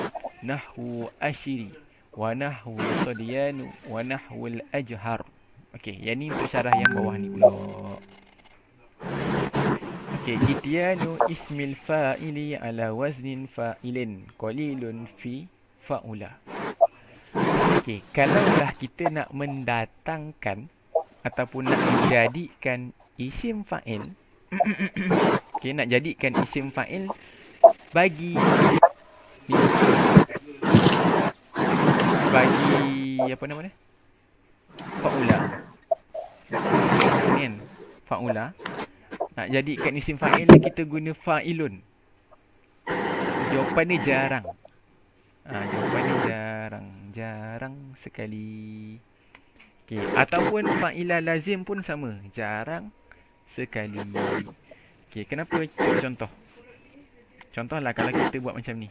nahwu ashiri wa nahwu sadyanu wa nahwu al-ajhar. Okey, yang ni untuk syarah yang bawah ni pula. Okey, ityanu ismil fa'ili ala waznin fa'ilin qalilun fi fa'ula. Okey, kalaulah kita nak mendatangkan ataupun nak menjadikan isim fa'il. Okey, nak jadikan isim fa'il bagi ni, bagi apa nama dia? Fa'ula. Ni kan? Fa'ula. Nak jadikan isim fa'il kita guna fa'ilun. Jawapan dia jarang. Jawapan dia jarang. Jarang sekali. Okay. Ataupun fa'ilah lazim pun sama. Jarang sekali. Okay. Kenapa? Contoh. Contohlah kalau kita buat macam ni.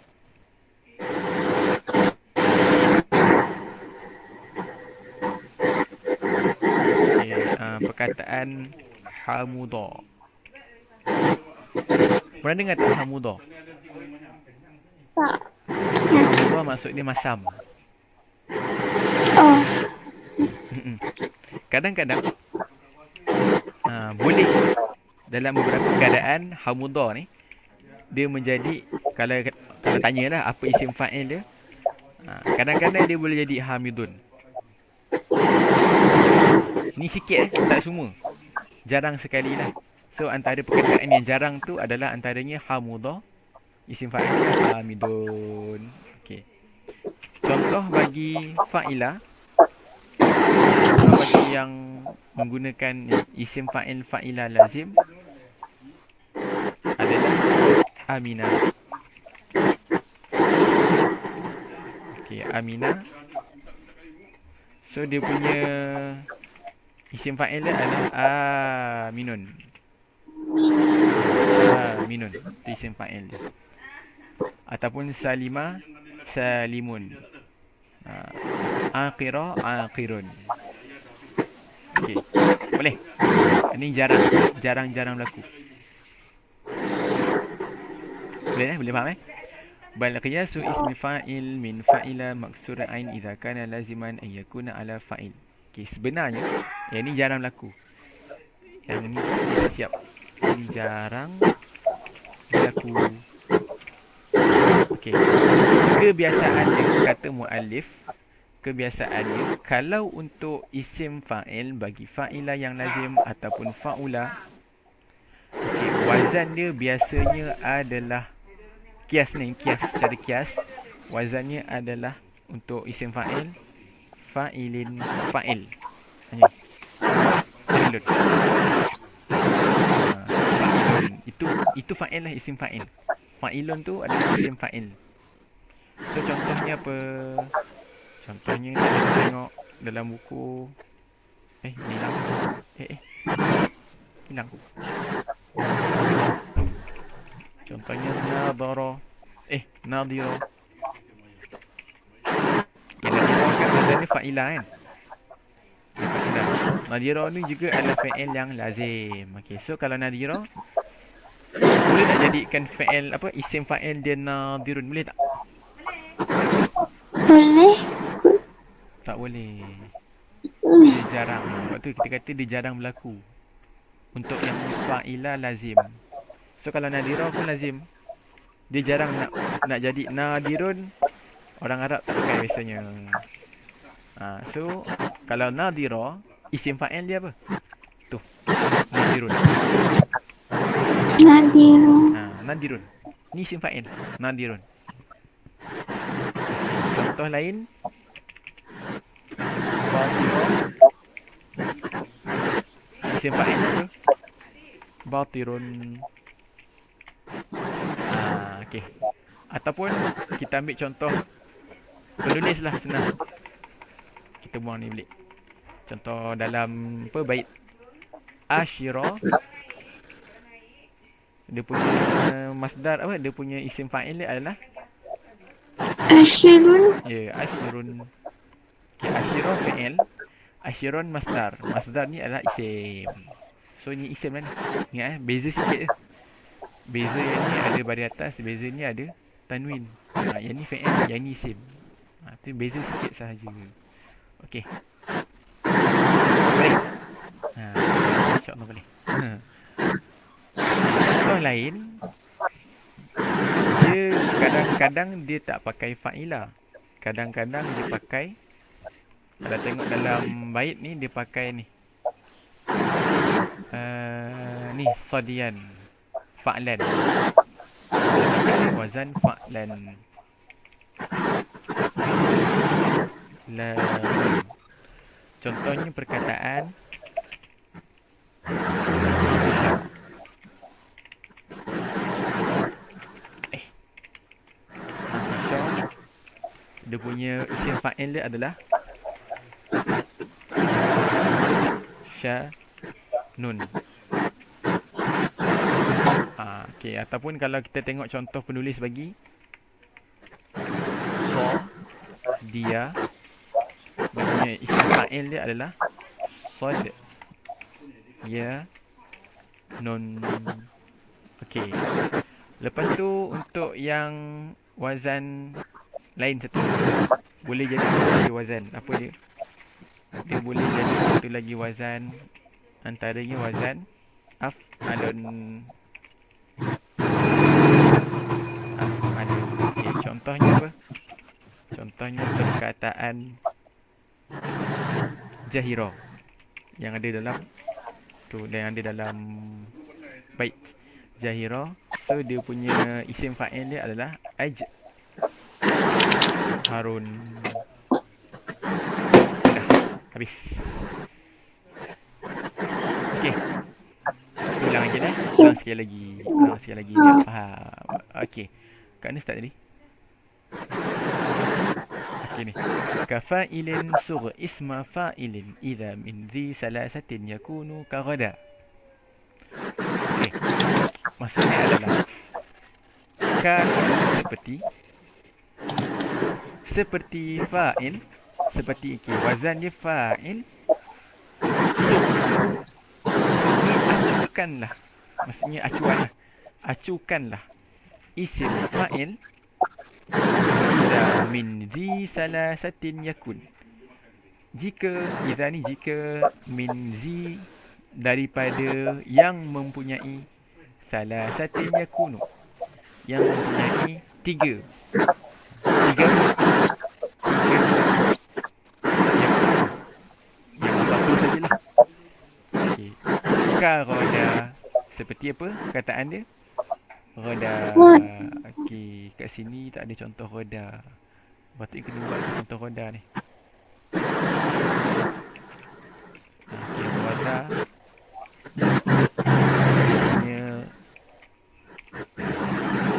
Okay. Perkataan hamudah. Pernah dengar tak hamudah? Tak. Hamudah maksud dia masam. Oh. Kadang-kadang boleh dalam beberapa keadaan hamudah ni dia menjadi, kalau tanyalah apa isim fa'il dia, kadang-kadang dia boleh jadi hamidun. Ni sikit tak semua. Jarang sekali lah. So antara perkataan yang jarang tu adalah antaranya hamudah, isim fa'il hamidun. Okey. Contoh bagi fa'ilah, contoh bagi yang menggunakan isim fa'il fa'ilah lazim adalah Aminah. Okey, Aminah. So dia punya isim fa'il dia adalah Aminun. Aminun. Itu isim fa'il dia. Ataupun Salimah, Salimun. Aqira, Aqirun. Okey. Boleh. Ini jarang-jarang berlaku. Boleh faham Bal qiyasu ismi fa'il min fa'ila maksur ain idza kana laziman an yakuna ala fa'il. Okey, sebenarnya yang ni jarang berlaku. Yang ni siap. Ini jarang berlaku. Okey. Kebiasaan dia, kata muallif, kebiasaannya kalau untuk isim fa'il bagi fa'ilah yang lazim ataupun fa'ula, okey, wazan dia biasanya adalah kias ni, secara kias wazannya adalah untuk isim fa'il fa'ilin fa'il. Fa'ilun. Itu fa'il lah, isim fa'il. Fa'ilun tu adalah isim fa'il. So contohnya apa? Contohnya kita tengok dalam buku. Hilang. Hilang. Contohnya nadara. Nadira. Yang nadira kan wazannya fa'ilah kan? Fa'ilah. Nadira ni juga adalah fa'il yang lazim. Okay, so kalau nadira, boleh tak jadikan fa'il apa, isim fa'il dia nadirun? Boleh tak? Boleh. Tak boleh. Dia jarang. Sebab tu kita kata dia jarang berlaku. Untuk yang fa'ilah lazim. So kalau nadira pun lazim. Dia jarang nak jadi nadirun. Orang Arab tak pakai biasanya. So kalau nadira, isim fa'il dia apa? Tu. Nadirun. Nadirun. Ni isim fa'il. Nadirun. contoh lain. Batirah. Isim fa'il apa? Batirun. Okey. Ataupun kita ambil contoh penulis lah, senang. Kita buang ni balik. Contoh dalam apa bait Asyira, dia punya masdar apa? Dia punya isim fa'il dia adalah Asyirun. asyirun. Okey, asyira fi'il, asyirun masdar. Masdar ni adalah isim. So ni isim lah ni. Ingat beza sikit je. Beza yang ni ada baris atas, beza ni ada tanwin. Yang ni fi'il, yang ni isim. Tu beza sikit sahaja. Okey. Boleh? InsyaAllah boleh. Contoh lain, dia kadang-kadang dia tak pakai fa'ilah. Kadang-kadang dia pakai, kalau tengok dalam bait ni, dia pakai ni. Ni, sadian. Fa'lan. Dia pakai wazan fa'lan. Contohnya perkataan dia punya isim fa'il dia adalah Syanun. Okey, ataupun kalau kita tengok contoh penulis bagi dia punya isim fa'il dia adalah Sad. Ya. Nun. Okey. Lepas tu untuk yang wazan lain satu, boleh jadi satu lagi wazan. Apa dia? Dia boleh jadi satu lagi wazan, antaranya wazan af'alun. Af'alun. Okey, contohnya apa? Contohnya perkataan Jahira yang ada dalam tu, yang ada dalam bait Jahira. So dia punya isim fa'il dia adalah Harun. Dah habis. Okey. Ulang lagi lah. Ulang sekali lagi. Tak faham. Okey. Kat mana start tadi? Okey ni. Kafa'ilin sur isma fa'ilin idza min zi salasatin yakunu kaghada. Okey. Maksudnya adalah ka seperti fa'il, seperti wazan dia fa'il. Acukanlah. Maksudnya acuanlah. Acukanlah isim fa'il idza min zi salasatin yakun. Jika min zi daripada yang mempunyai salasatin yakunu, yang mempunyai tiga yang satu sajalah. Okey. Karoda, seperti apa perkataan dia? Roda. Okey, kat sini tak ada contoh roda. Patutnya kena buat contoh roda ni. Okey, roda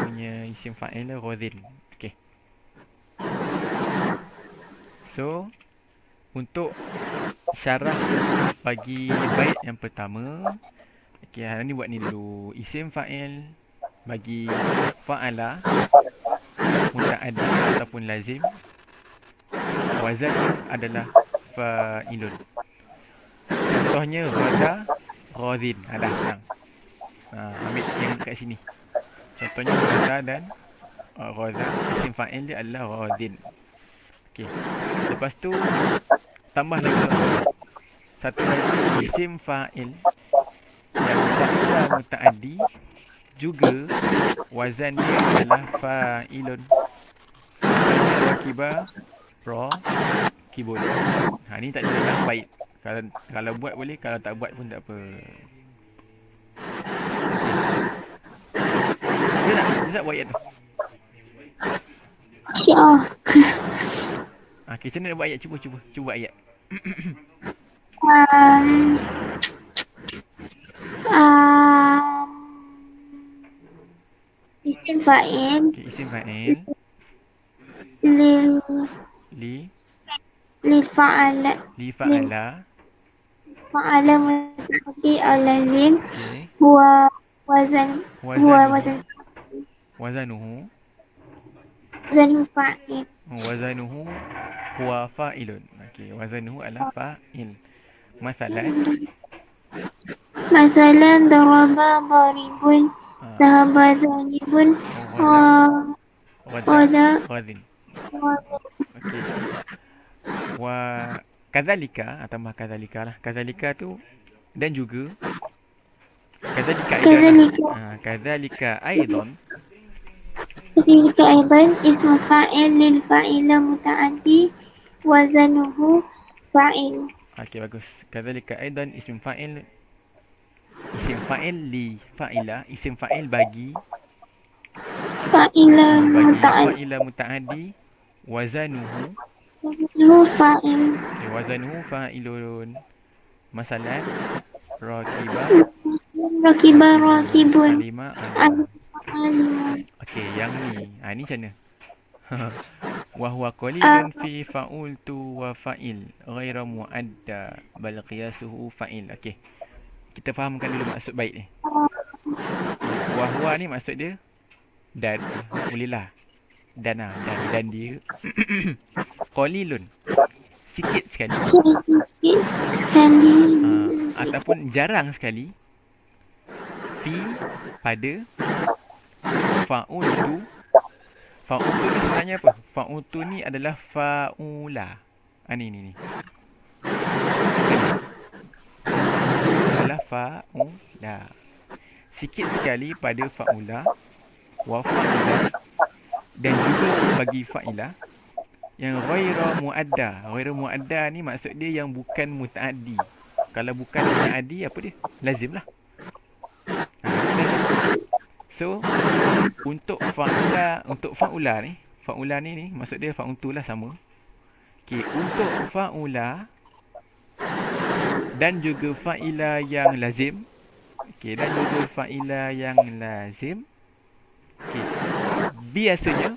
punya isim fa'il lah rodin. Okey. So, untuk syarah bagi bait yang pertama, okey, hari ni buat ni dulu. Isim fa'il bagi fa'ala, muta'addi ataupun lazim, wazan adalah fa'ilun. Contohnya roda, rodin. Dah senang. Ambil yang kat sini. Contohnya roda dan roda, isim fa'il dia adalah rodin. Okey. Lepas tu tambah lagi satu lagi isim fa'il yang fa'ila muta'addi, juga wazan dia adalah fa'ilun. Rakiba, rakibun. Ni tak ada dalam bait. Kalau buat boleh, kalau tak buat pun tak apa. Okey. Dia nak buat ayat tu. Ya. Okey, macam mana nak buat ayat? Cuba buat ayat. Um, um, isim fa'il Okey, isim fa'il lil li lil fa'ala li lil fa'ala. fa'ala muta'addi al lazim Okey. huwa wazan huwa Wazanuhu wazan wazanuhu wazan fa'il. wazanuhu huwa fa'ilun. Okey, wazanuhu adalah fa'il. Masalan, Masalan daraba daribun dhahaba dharibun ghaza ghaza qada ghazin. Okey. Wa kadzalika, tambah kadzalika lah. Kadzalika tu dan juga kadzalika aidan lah. kadzalika Kadzalika aidan. kadzalika aidan ismu fa'il lil fa'ila muta'addi wazanuhu fa'il. Okey, bagus. Kadzalika aidan isim fa'il li fa'ila, isim fa'il bagi Fa'ila bagi muta'addi fa'ila muta'addi wazanuhu. wazanuhu fa'il. Okey, wazanuhu fa'ilun. Masalan, rakiba Rakiba rakibun, rakibun alima alim. alimun. Okey, yang ni. Ni macam mana? Wa huwa Ah, qalilun fi fa'ultu wa fa'il ghairu muadda bal qiyasuhu fa'il. Okey. Kita fahamkan dulu maksud baik ni. Wa huwa ni maksud dia dan bolehlah dan dia qalilun, sikit sekali, sedikit sekali ataupun jarang sekali fi pada fa'ultu. Fa'ultu ni sebenarnya apa? Fa'ultu ni adalah fa'ula. Ni. Adalah fa'ula. Sikit sekali pada fa'ula wa fa'ila dan juga bagi fa'ila yang ghairu muadda. Ghairu muadda ni maksud dia yang bukan mutaaddi. Kalau bukan mutaaddi apa dia? Lazim lah. Ni lazim. So, untuk fa'ula ni maksud dia fa'untu lah sama. Okey, untuk fa'ula dan juga fa'ila yang lazim. Okey, dan juga fa'ila yang lazim. Okey, biasanya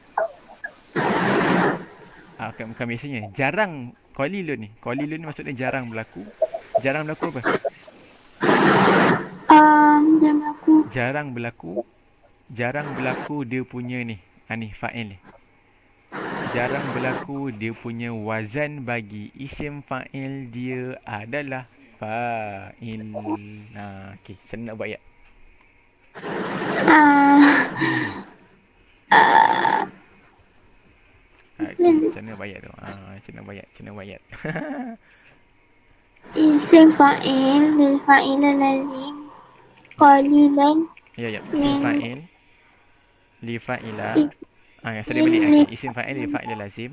bukan biasanya, jarang qalilun ni. Qalilun ni maksudnya jarang berlaku. Jarang berlaku apa? jam aku Jarang berlaku dia punya ni. Ni fa'il ni. Jarang berlaku dia punya wazan bagi isim fa'il dia adalah fa'il. Okey, saya nak buat ayat. Okey, macam mana buat ayat tu? Macam mana buat ayat? isim fa'il lil fa'ila lazim qalilan Ya, isim min fa'il li fa'ila. Sorry balik. Okey, isim fa'il li fa'ila lazim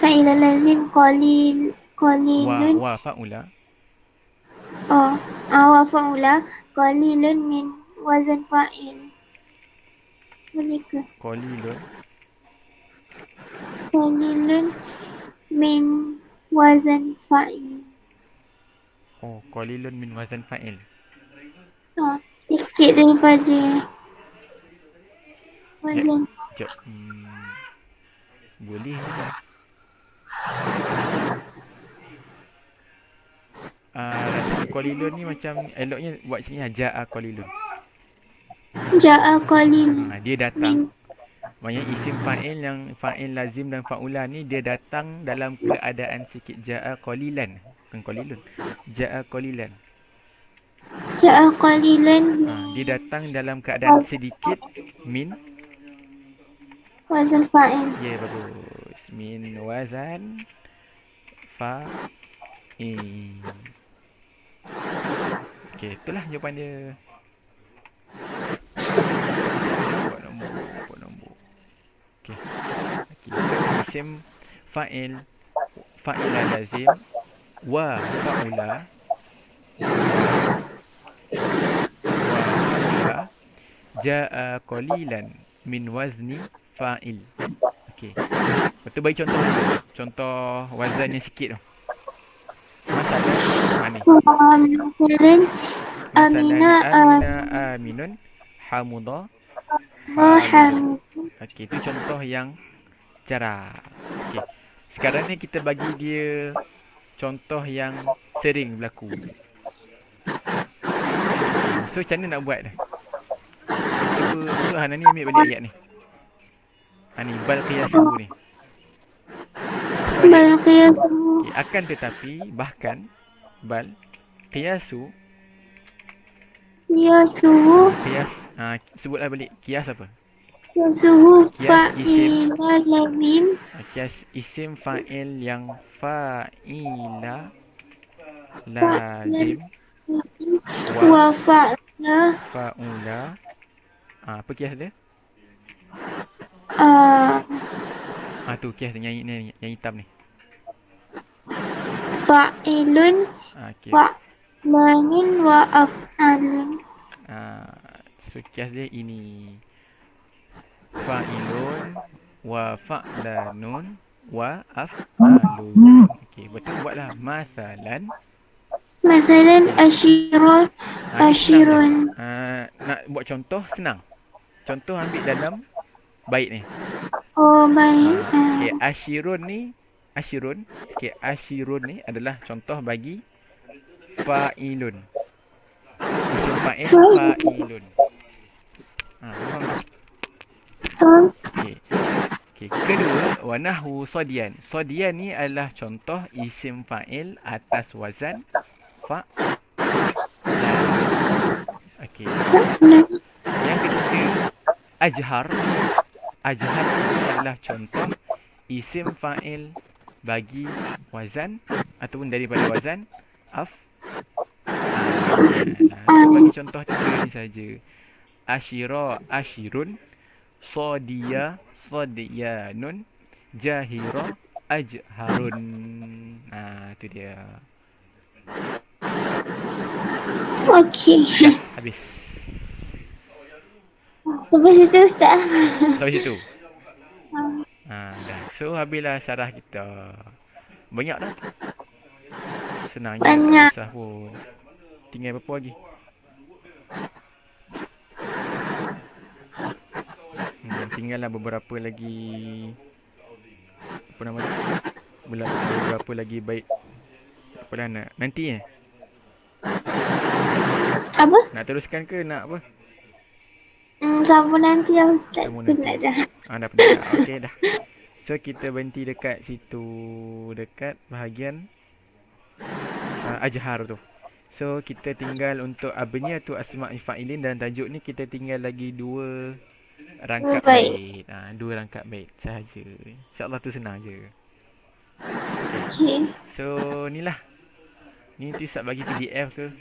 fa'ila lazim qalilun wa fa'ula. wa fa'ula qalilun min wazan fa'il. Boleh ke? Qalilun Qalilun min wazan fa'il. qalilun min wazan fa'il. Sikit daripada wazan. Sekejap. Boleh ni. Rasanya qalilun ni macam eloknya buat sini ja'a qalilun. Ja'a qalil Dia datang. min Maksudnya isim fa'il yang fa'il lazim dan fa'ula ni dia datang dalam keadaan sikit. Ja'a qalilan. Bukan qalilun. Ja'a qalilan. Ja'a qalilan Dia datang dalam keadaan sedikit min. wazan fa'il. Ya, bagus. Min wazan fa'il. Okey, itulah jawapan dia. Buat nombor. Okey. Isim fa'il, fa'ila lazim wa fa'ula ja'a qalilan min wazni fa'il. Okey. Lepas tu bagi contoh dulu. Contoh wazan yang sikit tu. Masalan, ni. Masalan, Masalan Amina, Amina Aminun Hamudah Hamidun. Hamid. Okey, itu contoh yang cerah. Okey. Sekarang ni kita bagi dia contoh yang sering berlaku. Okey, so macam mana nak buat dah? Cuba Hana ni ambil balik ayat ni. Ni bal qiyasu ni. So ayat ni. Balqiyas. Okey, akan tetapi bahkan bal qiyasu Yasuhu. qiyas sebutlah balik qiyas apa? Yasuhu Qiyas isim fa'ila lazim. Kias isim fa'il yang fa'ila Fa'ila lazim wa wa fa'la. fa'ula. Apa kias dia? Uh, Tu kias dia yang hitam ni. Fa'ilun. Okey. Fa'lanun wa af'alun. So kias dia ini. Fa'ilun wa fa'lanun wa af'alun. Okey, betul buatlah. Masalan. Masalan asyirun. Ni senang Asyirun. dah. Nak buat contoh senang. Contoh ambil dalam bait ni. Oh, baik. Okay, Asyirun. Okay, asyirun ni adalah contoh bagi fa'ilun. Isim fa'il fa'ilun. Faham tak? Okay. Okay. Kedua, wa nahwu sadian. Sadian ni adalah contoh isim fa'il atas wazan fa'lan. Okay. Yang ketiga, ajhar. Ajhar ni adalah contoh isim fa'il bagi wazan ataupun daripada wazan Kita bagi contoh 3 ni saja. Asyira asyirun, sadiya sadiyanun, jahira ajharun. Itu dia. Okey. Habis. Sampai situ Ustaz. Sampai situ. Dah. So habislah syarah kita. Banyak dah. Senang je. Banyak. Tak usah pun. Tinggal berapa lagi? Tinggallah beberapa lagi. Apa nama tu? Beberapa lagi baik. Apa dah nak? Nanti Apa? Nak teruskan ke nak apa? Sama nanti lah Ustaz. Semua nanti. Penat dah. Dah penat dah. Okey dah. So kita berhenti dekat situ. Dekat bahagian ajhar tu. So kita tinggal untuk abnya tu asma' fa'ilin dan tajuk ni kita tinggal lagi 2 rangkap bait. 2 rangkap bait sahaja. InsyaAllah tu senang je. Okey. So inilah. Ni nanti Ustaz bagi PDF ke.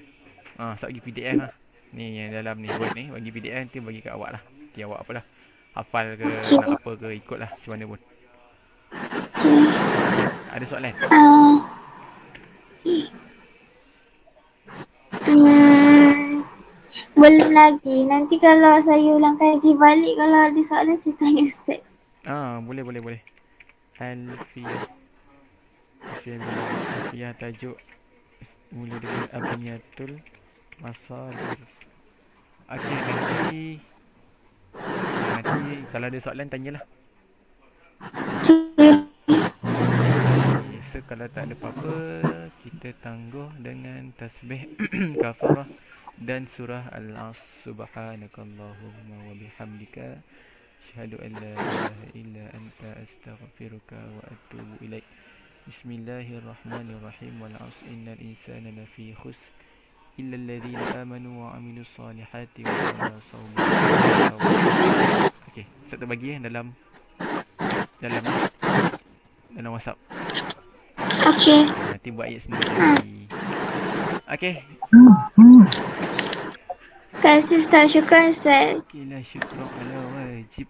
Ustaz bagi PDF lah. Ni yang dalam ni word ni bagi PDF nanti bagi kat awak lah. Nanti awak apalah. Hafal ke nak apa ke ikutlah macam mana pun. Ada soalan? Belum lagi. Nanti kalau saya ulang kaji balik, kalau ada soalan saya tanya Ustaz. Boleh. Alfiyah. Alfiyah tajuk mula dengan abniyatul masadir. Okey, nanti kalau ada soalan tanyalah. So kalau tak ada apa-apa, kita tangguh dengan tasbih kafarah dan surah Al-Asr. Subhanakallahumma wa bihamdika asyhadu an la ilaha illa anta astaghfiruka wa atubu ilaik. Bismillahirrahmanirrahim. Wal 'asr innal insana lafi khusr illa alladhina amanu wa 'amilus solihati wa tawasaw bil haqqi. Okey, satu bagi dalam WhatsApp. Okey. Nanti buat ayat sendiri lagi. Okey. Terima kasih Ustaz. Syukran Ustaz. Okeylah, syukran ala wajib.